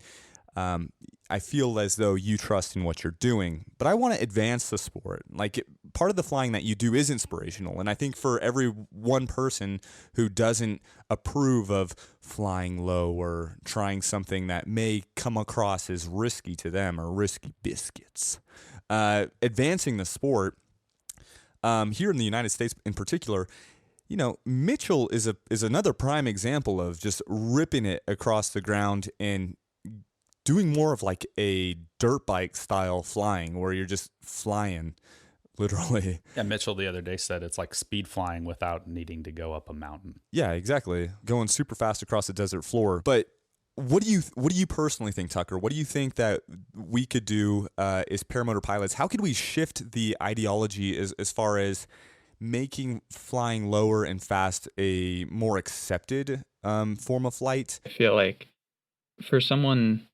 I feel as though you trust in what you're doing, but I want to advance the sport. Part of the flying that you do is inspirational. And I think for every one person who doesn't approve of flying low or trying something that may come across as risky to them or risky biscuits, advancing the sport here in the United States in particular, Mitchell is another prime example of just ripping it across the ground and doing more of like a dirt bike style flying where you're just flying, literally. Yeah, Mitchell the other day said it's like speed flying without needing to go up a mountain. Yeah, exactly. Going super fast across the desert floor. But what do you personally think, Tucker? What do you think that we could do as paramotor pilots? How could we shift the ideology as far as making flying lower and fast a more accepted form of flight? I feel like for someone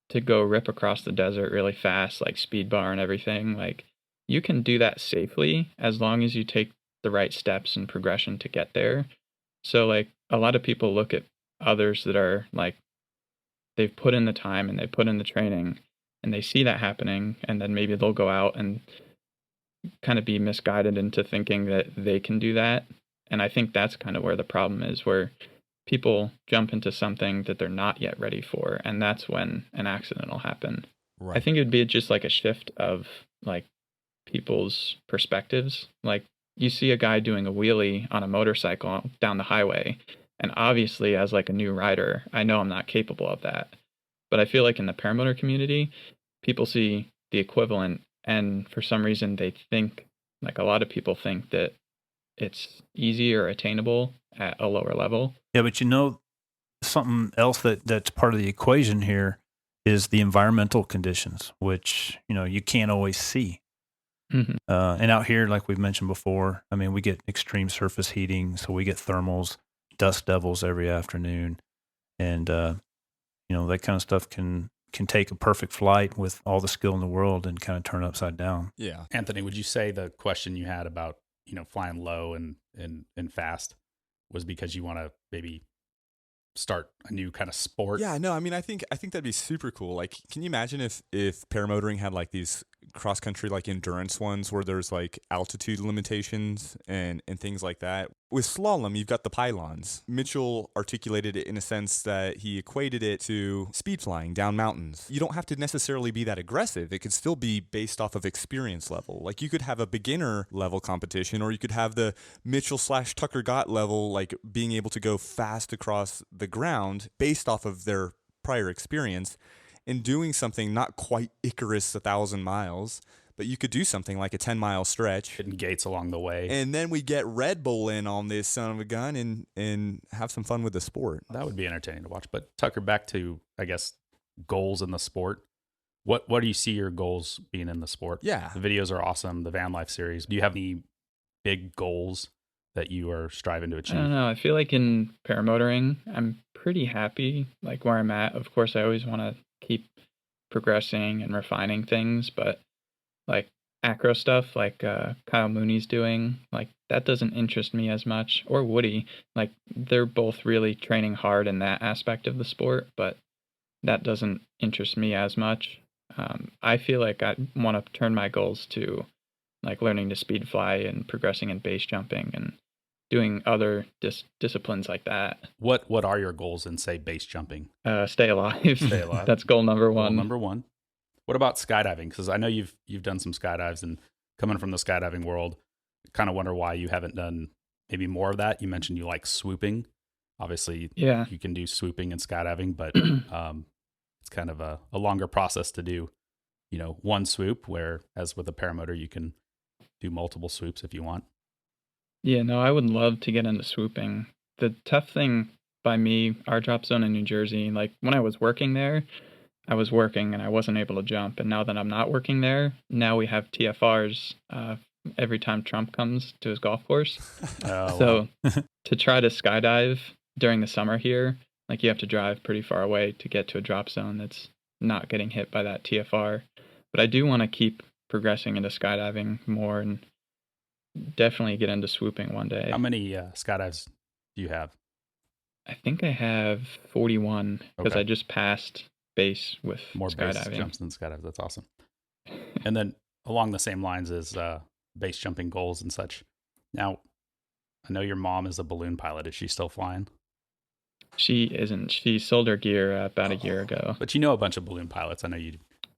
to go rip across the desert really fast, like speed bar and everything, like you can do that safely as long as you take the right steps and progression to get there. So like a lot of people look at others that are like, they've put in the time and they put in the training and they see that happening, and then maybe they'll go out and kind of be misguided into thinking that they can do that. And I think that's kind of where the problem is, where people jump into something that they're not yet ready for, and that's when an accident will happen. Right. I think it'd be just like a shift of like people's perspectives. Like you see a guy doing a wheelie on a motorcycle down the highway, and obviously as like a new rider, I know I'm not capable of that. But I feel like in the paramotor community, people see the equivalent, and for some reason they think, like a lot of people think, that it's easy or attainable at a lower level. Yeah, but something else that's part of the equation here is the environmental conditions, which, you can't always see. Mm-hmm. And out here, like we've mentioned before, I mean, we get extreme surface heating, so we get thermals, dust devils every afternoon. And, that kind of stuff can take a perfect flight with all the skill in the world and kind of turn upside down. Yeah. Anthony, would you say the question you had about, flying low and fast was because you want to maybe start a new kind of sport? Yeah, no, I mean, I think that'd be super cool. Like, can you imagine if paramotoring had like these cross country like endurance ones where there's like altitude limitations and things like that? With slalom, you've got the pylons. Mitchell articulated it in a sense that he equated it to speed flying down mountains. You don't have to necessarily be that aggressive. It could still be based off of experience level. Like you could have a beginner level competition, or you could have the Mitchell/Tucker Gott level, like being able to go fast across the ground based off of their prior experience and doing something not quite Icarus 1,000 miles, but you could do something like a 10-mile stretch. Hitting gates along the way. And then we get Red Bull in on this son of a gun and have some fun with the sport. That would be entertaining to watch. But Tucker, back to, I guess, goals in the sport. What do you see your goals being in the sport? Yeah. The videos are awesome. The van life series. Do you have any big goals that you are striving to achieve? I don't know. I feel like in paramotoring, I'm pretty happy like where I'm at. Of course, I always want to keep progressing and refining things, but like acro stuff like Kyle Mooney's doing, like that doesn't interest me as much, or Woody. Like they're both really training hard in that aspect of the sport, but that doesn't interest me as much. I feel like I want to turn my goals to like learning to speed fly and progressing in base jumping and doing other disciplines like that. What are your goals in, say, base jumping? Stay alive. Stay alive. That's goal number one. Goal number one. What about skydiving? Because I know you've done some skydives, and coming from the skydiving world, kind of wonder why you haven't done maybe more of that. You mentioned you like swooping. Obviously, yeah, you can do swooping and skydiving, but it's kind of a longer process to do, one swoop, where as with a paramotor, you can do multiple swoops if you want. Yeah, no, I would love to get into swooping. The tough thing by me, our drop zone in New Jersey, like when I was working there, I was working and I wasn't able to jump. And now that I'm not working there, now we have TFRs every time Trump comes to his golf course. Oh, So to try to skydive during the summer here, like you have to drive pretty far away to get to a drop zone that's not getting hit by that TFR. But I do want to keep progressing into skydiving more and definitely get into swooping one day. how many skydives do you have? I think I have 41 because Okay. I just passed base with More base skydiving. jumps than skydives. That's awesome. And then along the same lines as base jumping goals and such. Now, I know your mom is a balloon pilot. Is she still flying? She isn't. She sold her gear about a year ago. But you know a bunch of balloon pilots. I know you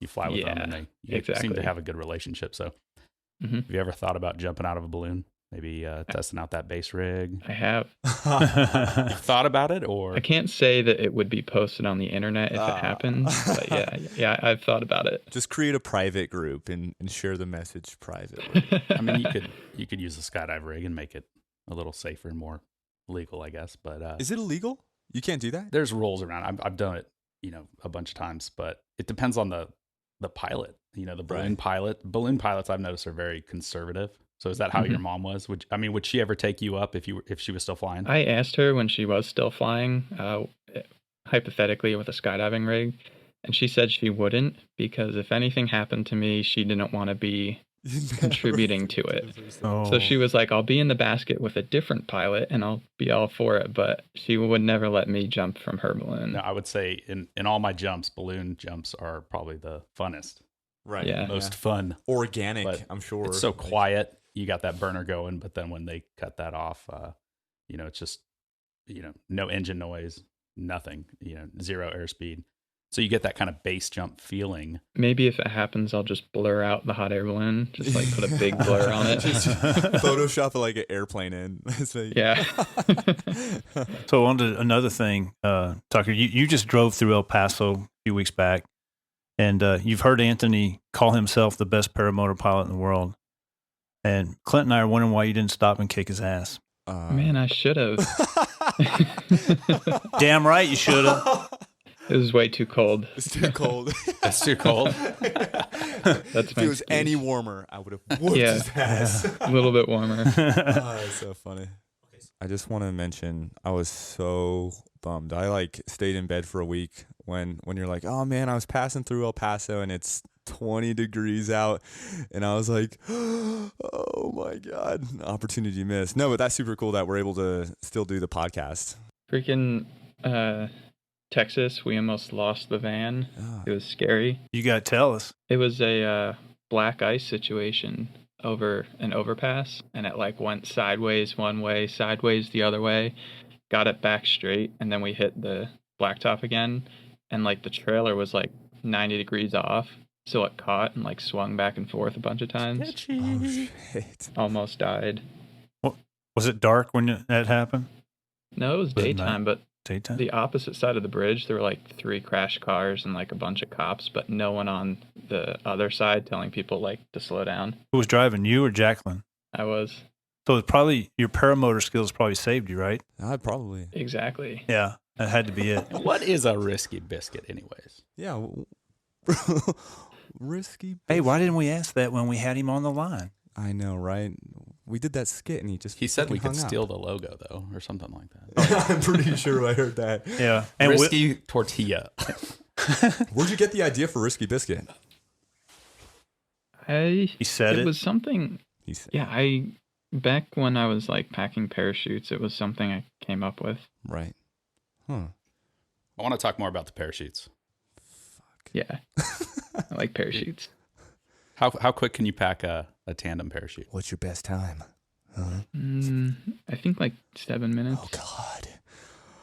fly with them, and you seem exactly. to have a good relationship. So, Mhm. have you ever thought about jumping out of a balloon? Maybe testing out that base rig? I have. You've thought about it, or I can't say that it would be posted on the internet if it happened, but yeah, I've thought about it. Just create a private group and share the message privately. I mean, you could use a skydive rig and make it a little safer and more legal, I guess. But Is it illegal? You can't do that? there's rules around. I've done it, a bunch of times, but it depends on the pilot. The balloon Right. pilot. Balloon pilots I've noticed are very conservative. So is that how your mom was? Would she ever take you up if she was still flying? I asked her when she was still flying, hypothetically with a skydiving rig, and she said she wouldn't because if anything happened to me, she didn't want to be contributing to it. Oh. So she was like, I'll be in the basket with a different pilot and I'll be all for it, but she would never let me jump from her balloon. No, I would say in all my jumps, balloon jumps are probably the funnest, Right. Yeah. most fun. Organic, But I'm sure. It's so quiet. You got that burner going, but then when they cut that off, it's just, no engine noise, nothing, zero airspeed. So you get that kind of base jump feeling. Maybe if it happens, I'll just blur out the hot air balloon, just like put a big blur on it. Just Photoshop like an airplane in. It's like- Yeah. So on to another thing, Tucker, you just drove through El Paso a few weeks back, and you've heard Anthony call himself the best paramotor pilot in the world. And Clint and I are wondering why you didn't stop and kick his ass. Man, I should have. Damn right you should have. It was way too cold. It's too cold. It's too cold. That's If my it was excuse. any warmer, I would have whooped Yeah. his ass. A little bit warmer. That's so funny. I just want to mention I was so bummed. I stayed in bed for a week when you're like, oh man, I was passing through El Paso and it's 20 degrees out, and I was like, oh my god, opportunity missed. No, but that's super cool that we're able to still do the podcast. Freaking Texas, we almost lost the van. It was scary. You got to tell us. It was a black ice situation over an overpass, and it went sideways one way, sideways the other way, got it back straight, and then we hit the blacktop again, and the trailer was 90 degrees off, so it caught and swung back and forth a bunch of times. Oh shit. Almost died. Was it dark when that happened? No, it was Was it daytime, but Daytime? the opposite side of the bridge, there were 3 crash cars and a bunch of cops, but no one on the other side telling people to slow down. Who was driving, you or Jacqueline? I was. So it's probably your paramotor skills probably saved you, right? I'd probably. Exactly. Yeah, that had to be it. What is a risky biscuit, anyways? Yeah. Risky. Hey, why didn't we ask that when we had him on the line? I know, right? We did that skit and He said we could hung up. steal the logo, though, or something like that. I'm pretty sure I heard that. Yeah. And Risky tortilla. Where'd you get the idea for Risky Biscuit? he said it. was something. He said, Yeah, back when I was packing parachutes, it was something I came up with. right. Huh. I want to talk more about the parachutes. Yeah, I like parachutes. How quick can you pack a tandem parachute? What's your best time? I think 7 minutes. Oh God.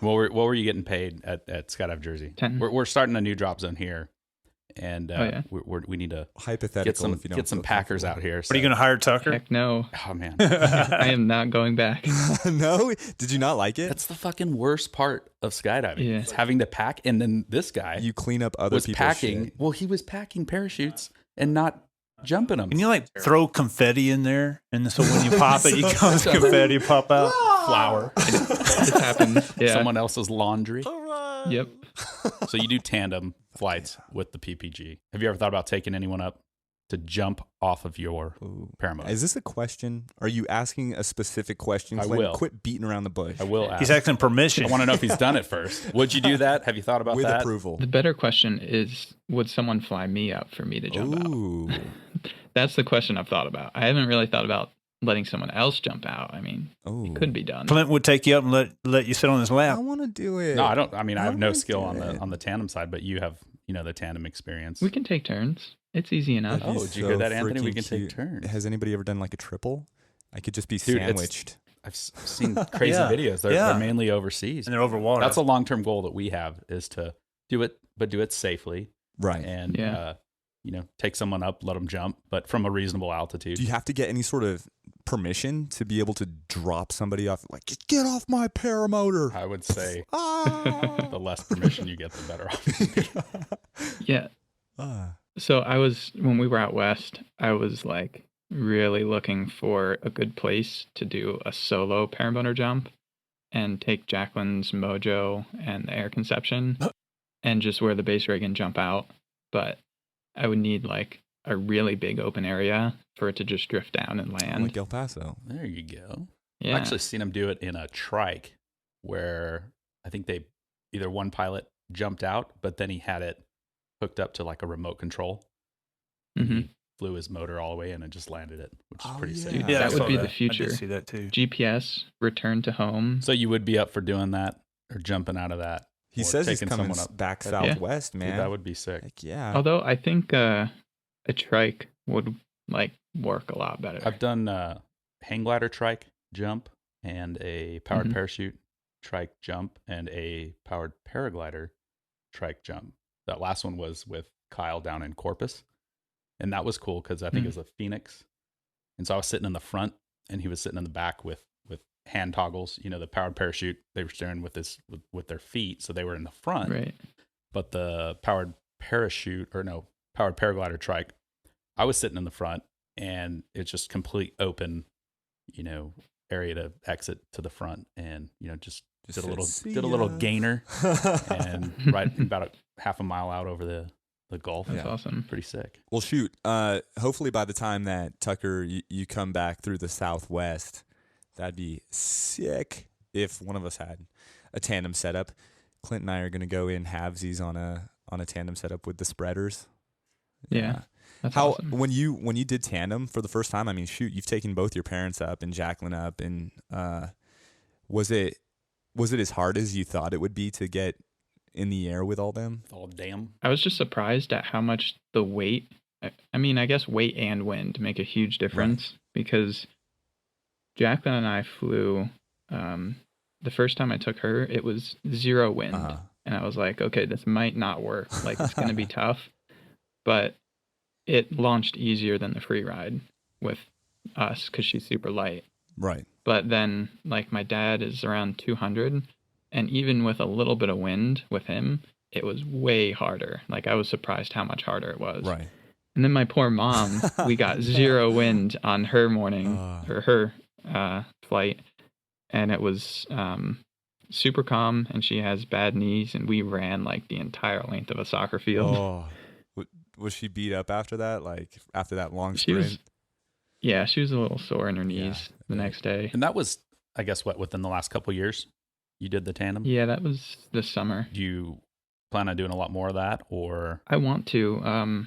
What were you getting paid at Skydive Jersey? 10. We're starting a new drop zone here, and yeah. we need to Hypothetical. if you don't get some feel packers comfortable. out here. What are you going to hire Tucker? Heck no. Oh man, I am not going back. No, did you not like it? that's the fucking worst part of skydiving. Yeah. It's having to pack, and then this guy You clean up other was people's packing. shit. Well, he was packing parachutes and not jumping them. Can you throw confetti in there? And so when you pop it, you come confetti pop out? flour? It's happened. Yeah. Someone else's laundry. Yep. So you do tandem flights with the PPG. Have you ever thought about taking anyone up to jump off of your paramotor? Is this a question? Are you asking a specific question, I Clint? will. Quit beating around the bush. I will ask. He's asking permission. I want to know if he's done it first. Would you do that? Have you thought about With that? approval. The better question is, would someone fly me up for me to jump Ooh. out? That's the question I've thought about. I haven't really thought about letting someone else jump out. I mean, it could be done. Clint would take you up and let you sit on his I lap. want to do it. No, I don't. I mean, I have no wanna skill do it. on the tandem side, but you have, the tandem experience. We can take turns. It's easy enough. Oh, did you hear that, Anthony? We can take turns. Has anybody ever done like a triple? I could just be Dude, sandwiched. I've seen crazy Yeah. videos. They're mainly overseas. And they're over water. That's a long-term goal that we have, is to do it, but do it safely Right. and, Yeah. take someone up, let them jump, but from a reasonable altitude. Do you have to get any sort of permission to be able to drop somebody off? Like, just get off my paramotor. I would say Ah. the less permission you get, the better off. Yeah. Ah. So when we were out west, I was like really looking for a good place to do a solo paramotor jump and take Jacqueline's Mojo and the air conception and just wear the base rig and jump out. But I would need like a really big open area for it to just drift down and land. Like El Paso. There you go. Yeah. I've actually seen them do it in a trike where I think either one pilot jumped out, but then he had it hooked up to like a remote control. Mhm. He flew his motor all the way in and just landed it, which is pretty sick. Dude, Yeah, I that would saw be that. the I future. did see that too. GPS, return to home. So you would be up for doing that or jumping out of that? He or says he's taking coming someone up? back That- southwest, Dude, man. that would be sick. Heck yeah. Although I think a trike would like work a lot better. I've done hang glider trike jump and a powered Mhm. parachute trike jump and a powered paraglider trike jump. That last one was with Kyle down in Corpus. And that was cool because I think it was a Phoenix. And so I was sitting in the front and he was sitting in the back with hand toggles. The powered parachute, they were steering with their feet. So they were in the front. Right. But the powered paraglider trike, I was sitting in the front and it's just complete open, area to exit to the front and, just did a little gainer and right about a half a mile out over the Gulf. That's awesome. Pretty sick. Well, shoot. Hopefully by the time that Tucker, you come back through the Southwest, that'd be sick if one of us had a tandem setup. Clint and I are going to go in halvesies on a tandem setup with the spreaders. Yeah. That's How awesome. when you did tandem for the first time? I mean, shoot, you've taken both your parents up and Jacqueline up, and was it as hard as you thought it would be to get in the air with all them? Oh, damn. I was just surprised at how much the weight, I mean, I guess weight and wind make a huge difference because Jacqueline and I flew, the first time I took her, it was 0 wind. And I was like, okay, this might not work. Like, it's going to be tough. But it launched easier than the free ride with us because she's super light. Right. But then, like, my dad is around 200. And even with a little bit of wind with him, it was way harder. Like, I was surprised how much harder it was. Right. And then my poor mom, we got 0 wind on her morning or her flight. And it was super calm, and she has bad knees, and we ran like the entire length of a soccer field. Oh, was she beat up after that? Like after that long She sprint? was, yeah, she was a little sore in her knees the next day. And that was, I guess, within the last couple of years you did the tandem? Yeah, that was this summer. Do you plan on doing a lot more of that, or? I want to.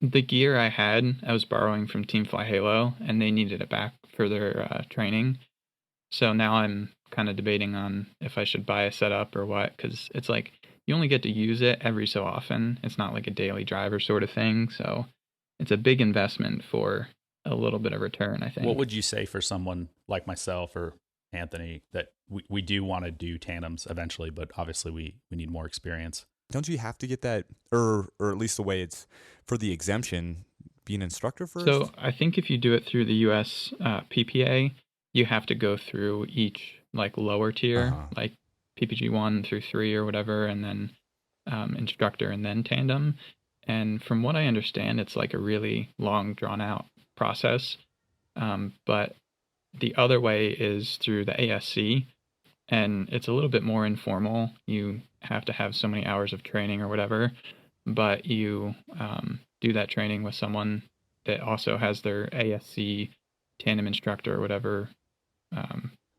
The gear I had, I was borrowing from Team Fly Halo, and they needed it back for their training. So now I'm kind of debating on if I should buy a setup or what, because it's like you only get to use it every so often. It's not like a daily driver sort of thing. So it's a big investment for a little bit of return, I think. What would you say for someone like myself or Anthony that we do want to do tandems eventually, but obviously we need more experience? Don't you have to get that, or at least the way it's for the exemption, be an instructor first? So I think if you do it through the US PPA, you have to go through each like lower tier, like PPG 1 through 3 or whatever, and then instructor and then tandem. And from what I understand, it's like a really long, drawn out process. But the other way is through the ASC, and it's a little bit more informal. You have to have so many hours of training or whatever, but you do that training with someone that also has their ASC tandem instructor or whatever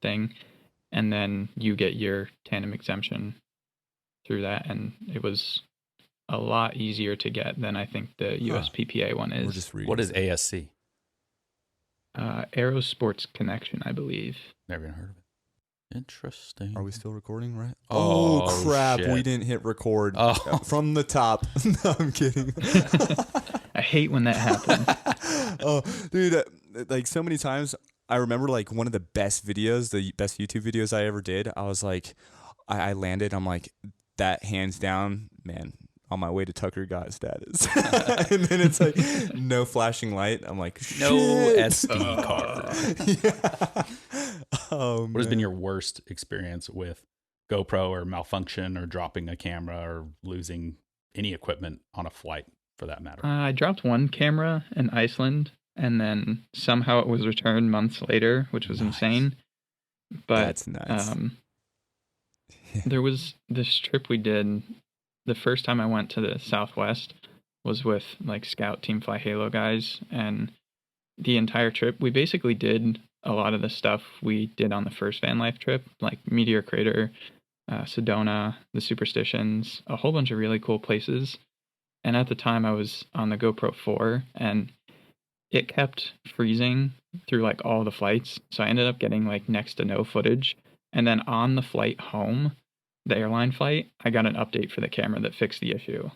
thing, and then you get your tandem exemption through that, and it was a lot easier to get than I think the USPPA one We're is. just reading. What is ASC? Aero Sports Connection, I believe. Never even heard of it. Interesting. Are we still recording, right? Oh, Oh, crap. shit. We didn't hit record Oh. from the top. No, I'm kidding. I hate when that happens. Oh, dude, like so many times I remember like one of the best videos, the best YouTube videos I ever did. I was like, I landed. I'm like, that hands down, man, on my way to Tucker got status. And then it's like, no flashing light. I'm like, No shit. SD card. Yeah. Oh, What has been man. your worst experience with GoPro or malfunction or dropping a camera or losing any equipment on a flight for that matter? I dropped one camera in Iceland, and then somehow it was returned months later, which was Nice. insane. But That's nice. there was this trip we did. The first time I went to the Southwest was with like Scout Team Fly Halo guys, and the entire trip we basically did a lot of the stuff we did on the first van life trip, like Meteor Crater, Sedona, the Superstitions, a whole bunch of really cool places. And at the time I was on the GoPro 4, and it kept freezing through like all the flights. So I ended up getting like next to no footage. And then on the flight home, the airline flight, I got an update for the camera that fixed the issue.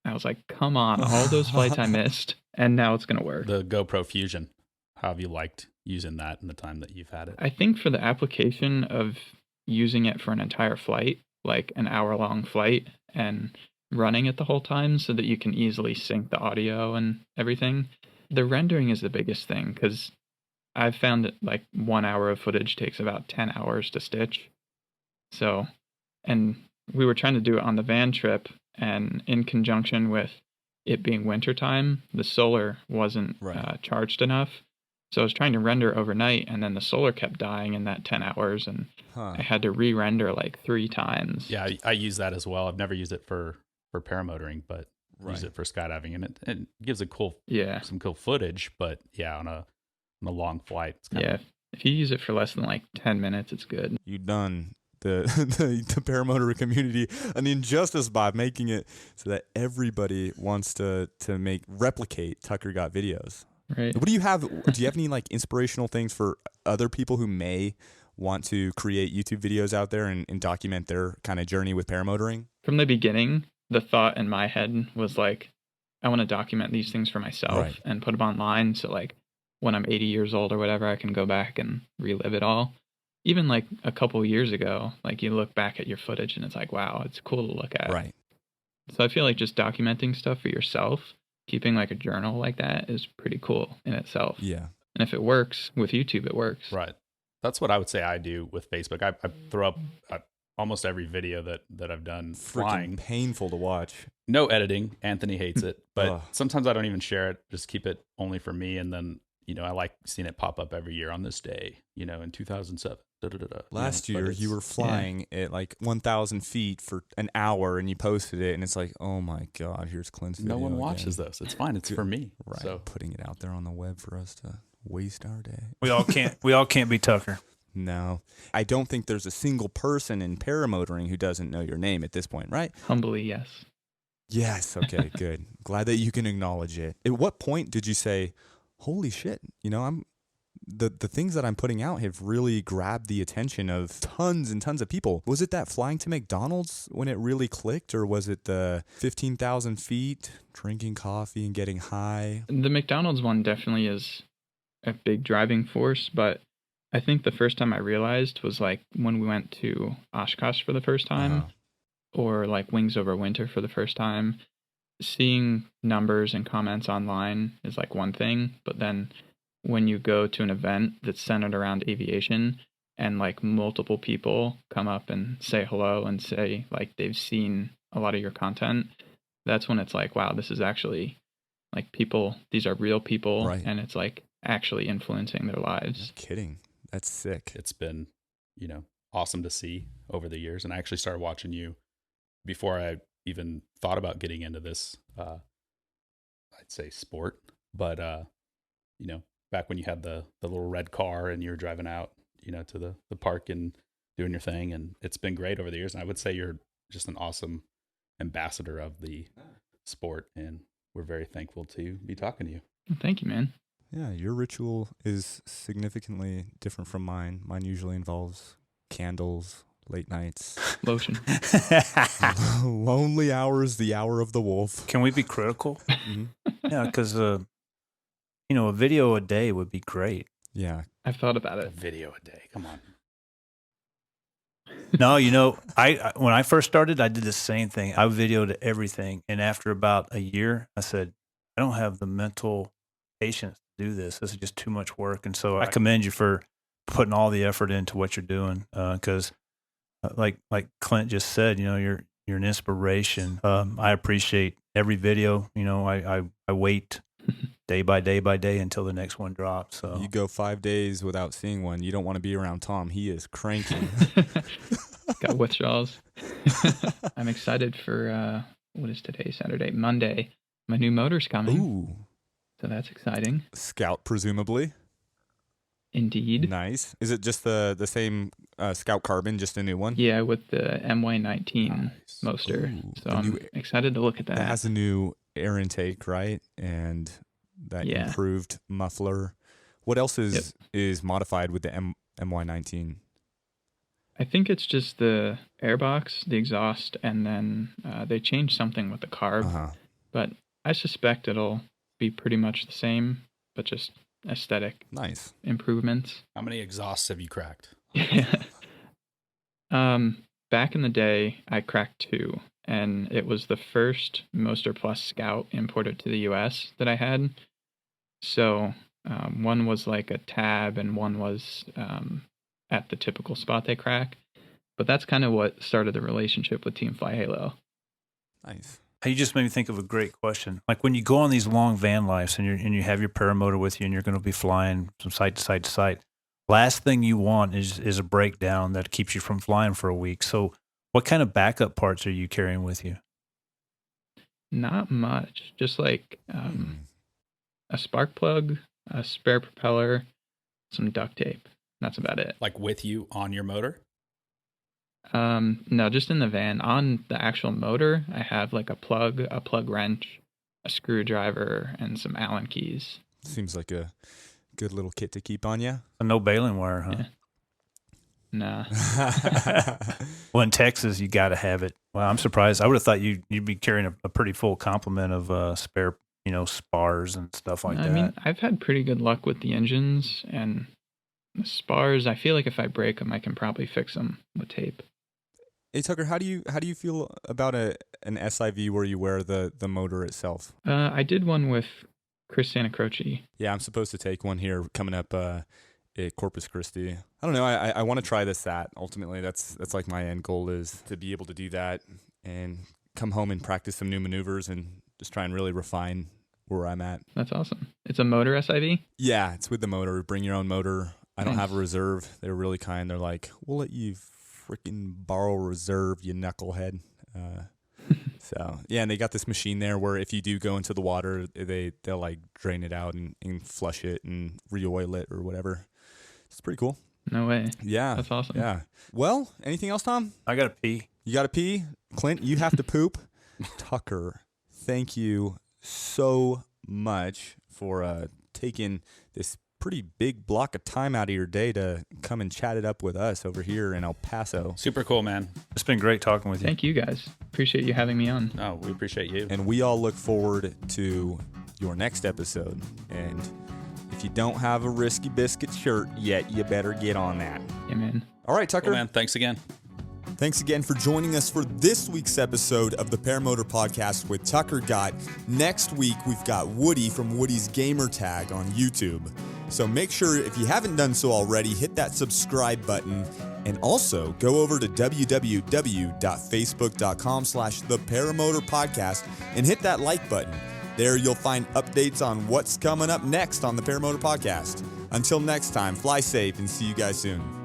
I was like, come on, all those flights I missed, and now it's going to work. The GoPro Fusion. How have you liked using that in the time that you've had it? I think for the application of using it for an entire flight, like an hour-long flight, and running it the whole time so that you can easily sync the audio and everything, the rendering is the biggest thing, because I've found that like 1 hour of footage takes about 10 hours to stitch. So, and we were trying to do it on the van trip, and in conjunction with it being wintertime, the solar wasn't Right. charged enough. So I was trying to render overnight, and then the solar kept dying in that 10 hours, and Huh. I had to re-render like 3 times. Yeah, I use that as well. I've never used it for paramotoring, but use Right. it for skydiving, and it gives a Yeah. some cool footage. But yeah, on a long flight, it's kind Yeah. of If you use it for less than like 10 minutes, it's good. You done the the paramotor community an injustice by making it so that everybody wants to replicate Tucker Got videos. Right. What do you have? Do you have any like inspirational things for other people who may want to create YouTube videos out there and document their kind of journey with paramotoring? From the beginning, the thought in my head was like, I want to document these things for myself Right. and put them online. So like when I'm 80 years old or whatever, I can go back and relive it all. Even like a couple years ago, like you look back at your footage and it's like, wow, it's cool to look at. Right. So I feel like just documenting stuff for yourself, keeping like a journal like that is pretty cool in itself. Yeah. And if it works with YouTube, it works. right. That's what I would say I do with Facebook. I throw up almost every video that I've done Freaking flying. painful to watch. No editing. Anthony hates it, but Ugh. sometimes I don't even share it. Just keep it only for me. And then, I like seeing it pop up every year on this day, in 2007. Last But year, it's- you were flying at like 1,000 feet for an hour, and you posted it, and it's like, oh my god, here's Clint's video. No one again. watches those. It's fine. It's for me. Right. So Putting it out there on the web for us to waste our day. We all can't be Tucker. No, I don't think there's a single person in paramotoring who doesn't know your name at this point, right? Humbly, yes. Yes. Okay. Good. Glad that you can acknowledge it. At what point did you say, "Holy shit"? I'm the things that I'm putting out have really grabbed the attention of tons and tons of people. Was it that flying to McDonald's when it really clicked, or was it the 15,000 feet drinking coffee and getting high? The McDonald's one definitely is a big driving force, but I think the first time I realized was like when we went to Oshkosh for the first time, Uh-huh. or like Wings Over Winter for the first time. Seeing numbers and comments online is like one thing, but then when you go to an event that's centered around aviation and like multiple people come up and say hello and say like they've seen a lot of your content, that's when it's like, wow, this is actually like people, these are real people, Right. and it's like actually influencing their lives. No kidding. That's sick. it's been, awesome to see over the years. And I actually started watching you before I even thought about getting into this, I'd say sport. But, back when you had the little red car and you were driving out, to the park and doing your thing. And it's been great over the years. And I would say you're just an awesome ambassador of the sport. And we're very thankful to be talking to you. Thank you, man. Yeah, your ritual is significantly different from mine. Mine usually involves candles, late nights, Lotion. lonely hours, the hour of the wolf. Can we be critical? Mhm. Yeah, because a video a day would be great. Yeah. I've thought about A it. video a day. Come on. No, I when I first started, I did the same thing. I videoed everything, and after about a year, I said, I don't have the mental patience to do this. This is just too much work. And so I commend you for putting all the effort into what you're doing. Because, like Clint just said, you're an inspiration. I appreciate every video. I wait day by day until the next one drops. So You go 5 days without seeing one. You don't want to be around Tom. He is cranky. Got withdrawals. I'm excited for, what is today? Saturday, Monday. My new motor's coming. Ooh. So that's exciting. Scout, presumably. Indeed. Nice. Is it just the same Scout Carbon, just a new one? Yeah, with the MY19 Nice. Moster. Ooh, So the I'm new- excited to look at It that. has a new air intake, right? And that Yeah. improved muffler. What else is modified with the MY19? I think it's just the airbox, the exhaust, and then they changed something with the carb. Uh-huh. But I suspect it'll be pretty much the same, but just aesthetic Nice. improvements. How many exhausts have you cracked? Back in the day, I cracked 2, and it was the first Moster Plus Scout imported to the U.S. that I had. So one was like a tab, and one was at the typical spot they crack. But that's kind of what started the relationship with Team Fly Halo. Nice. You just made me think of a great question. Like when you go on these long van lives and you have your paramotor with you and you're going to be flying from site to site to site, last thing you want is a breakdown that keeps you from flying for a week. So what kind of backup parts are you carrying with you? Not much, just like a spark plug, a spare propeller, some duct tape. That's about it. Like with you on your motor? No, just in the van. On the actual motor, I have like a plug wrench, a screwdriver, and some Allen keys. Seems like a good little kit to keep on you. No baling wire, huh? Yeah. Nah. Well, in Texas, you got to have it. Well, I'm surprised. I would have thought you'd be carrying a pretty full complement of spare, spars and stuff like that. I mean, I've had pretty good luck with the engines and the spars. I feel like if I break them, I can probably fix them with tape. Hey Tucker, how do you feel about an SIV where you wear the motor itself? I did one with Chris Santa Croce. Yeah, I'm supposed to take one here coming up at Corpus Christi. I don't know. I want to try this SAT. Ultimately, that's like my end goal is to be able to do that and come home and practice some new maneuvers and just try and really refine where I'm at. That's awesome. It's a motor SIV? Yeah, it's with the motor. Bring your own motor. I don't Nice. have a reserve. They were really kind. They're like, we'll let you freaking borrow a reserve, you knucklehead. So yeah, and they got this machine there where if you do go into the water, they'll like drain it out and flush it and re-oil it or whatever. It's pretty cool. No way. Yeah, That's awesome. Yeah. Well, anything else, Tom? I got to pee. You got to pee? Clint, you have to poop? Tucker, thank you so much for taking this pretty big block of time out of your day to come and chat it up with us over here in El Paso. Super cool, man. It's been great talking with you. Thank you guys. Appreciate you having me on. No, we appreciate you. And we all look forward to your next episode. And if you don't have a Risky Biscuit shirt yet, you better get on that. Yeah, man. All right, Tucker. Cool, man. Thanks again. Thanks again for joining us for this week's episode of the Paramotor Podcast with Tucker Gott. Next week, we've got Woody from Woody's Gamer Tag on YouTube. So make sure, if you haven't done so already, hit that subscribe button. And also go over to www.facebook.com/theparamotorpodcast and hit that like button. There you'll find updates on what's coming up next on the Paramotor Podcast. Until next time, fly safe and see you guys soon.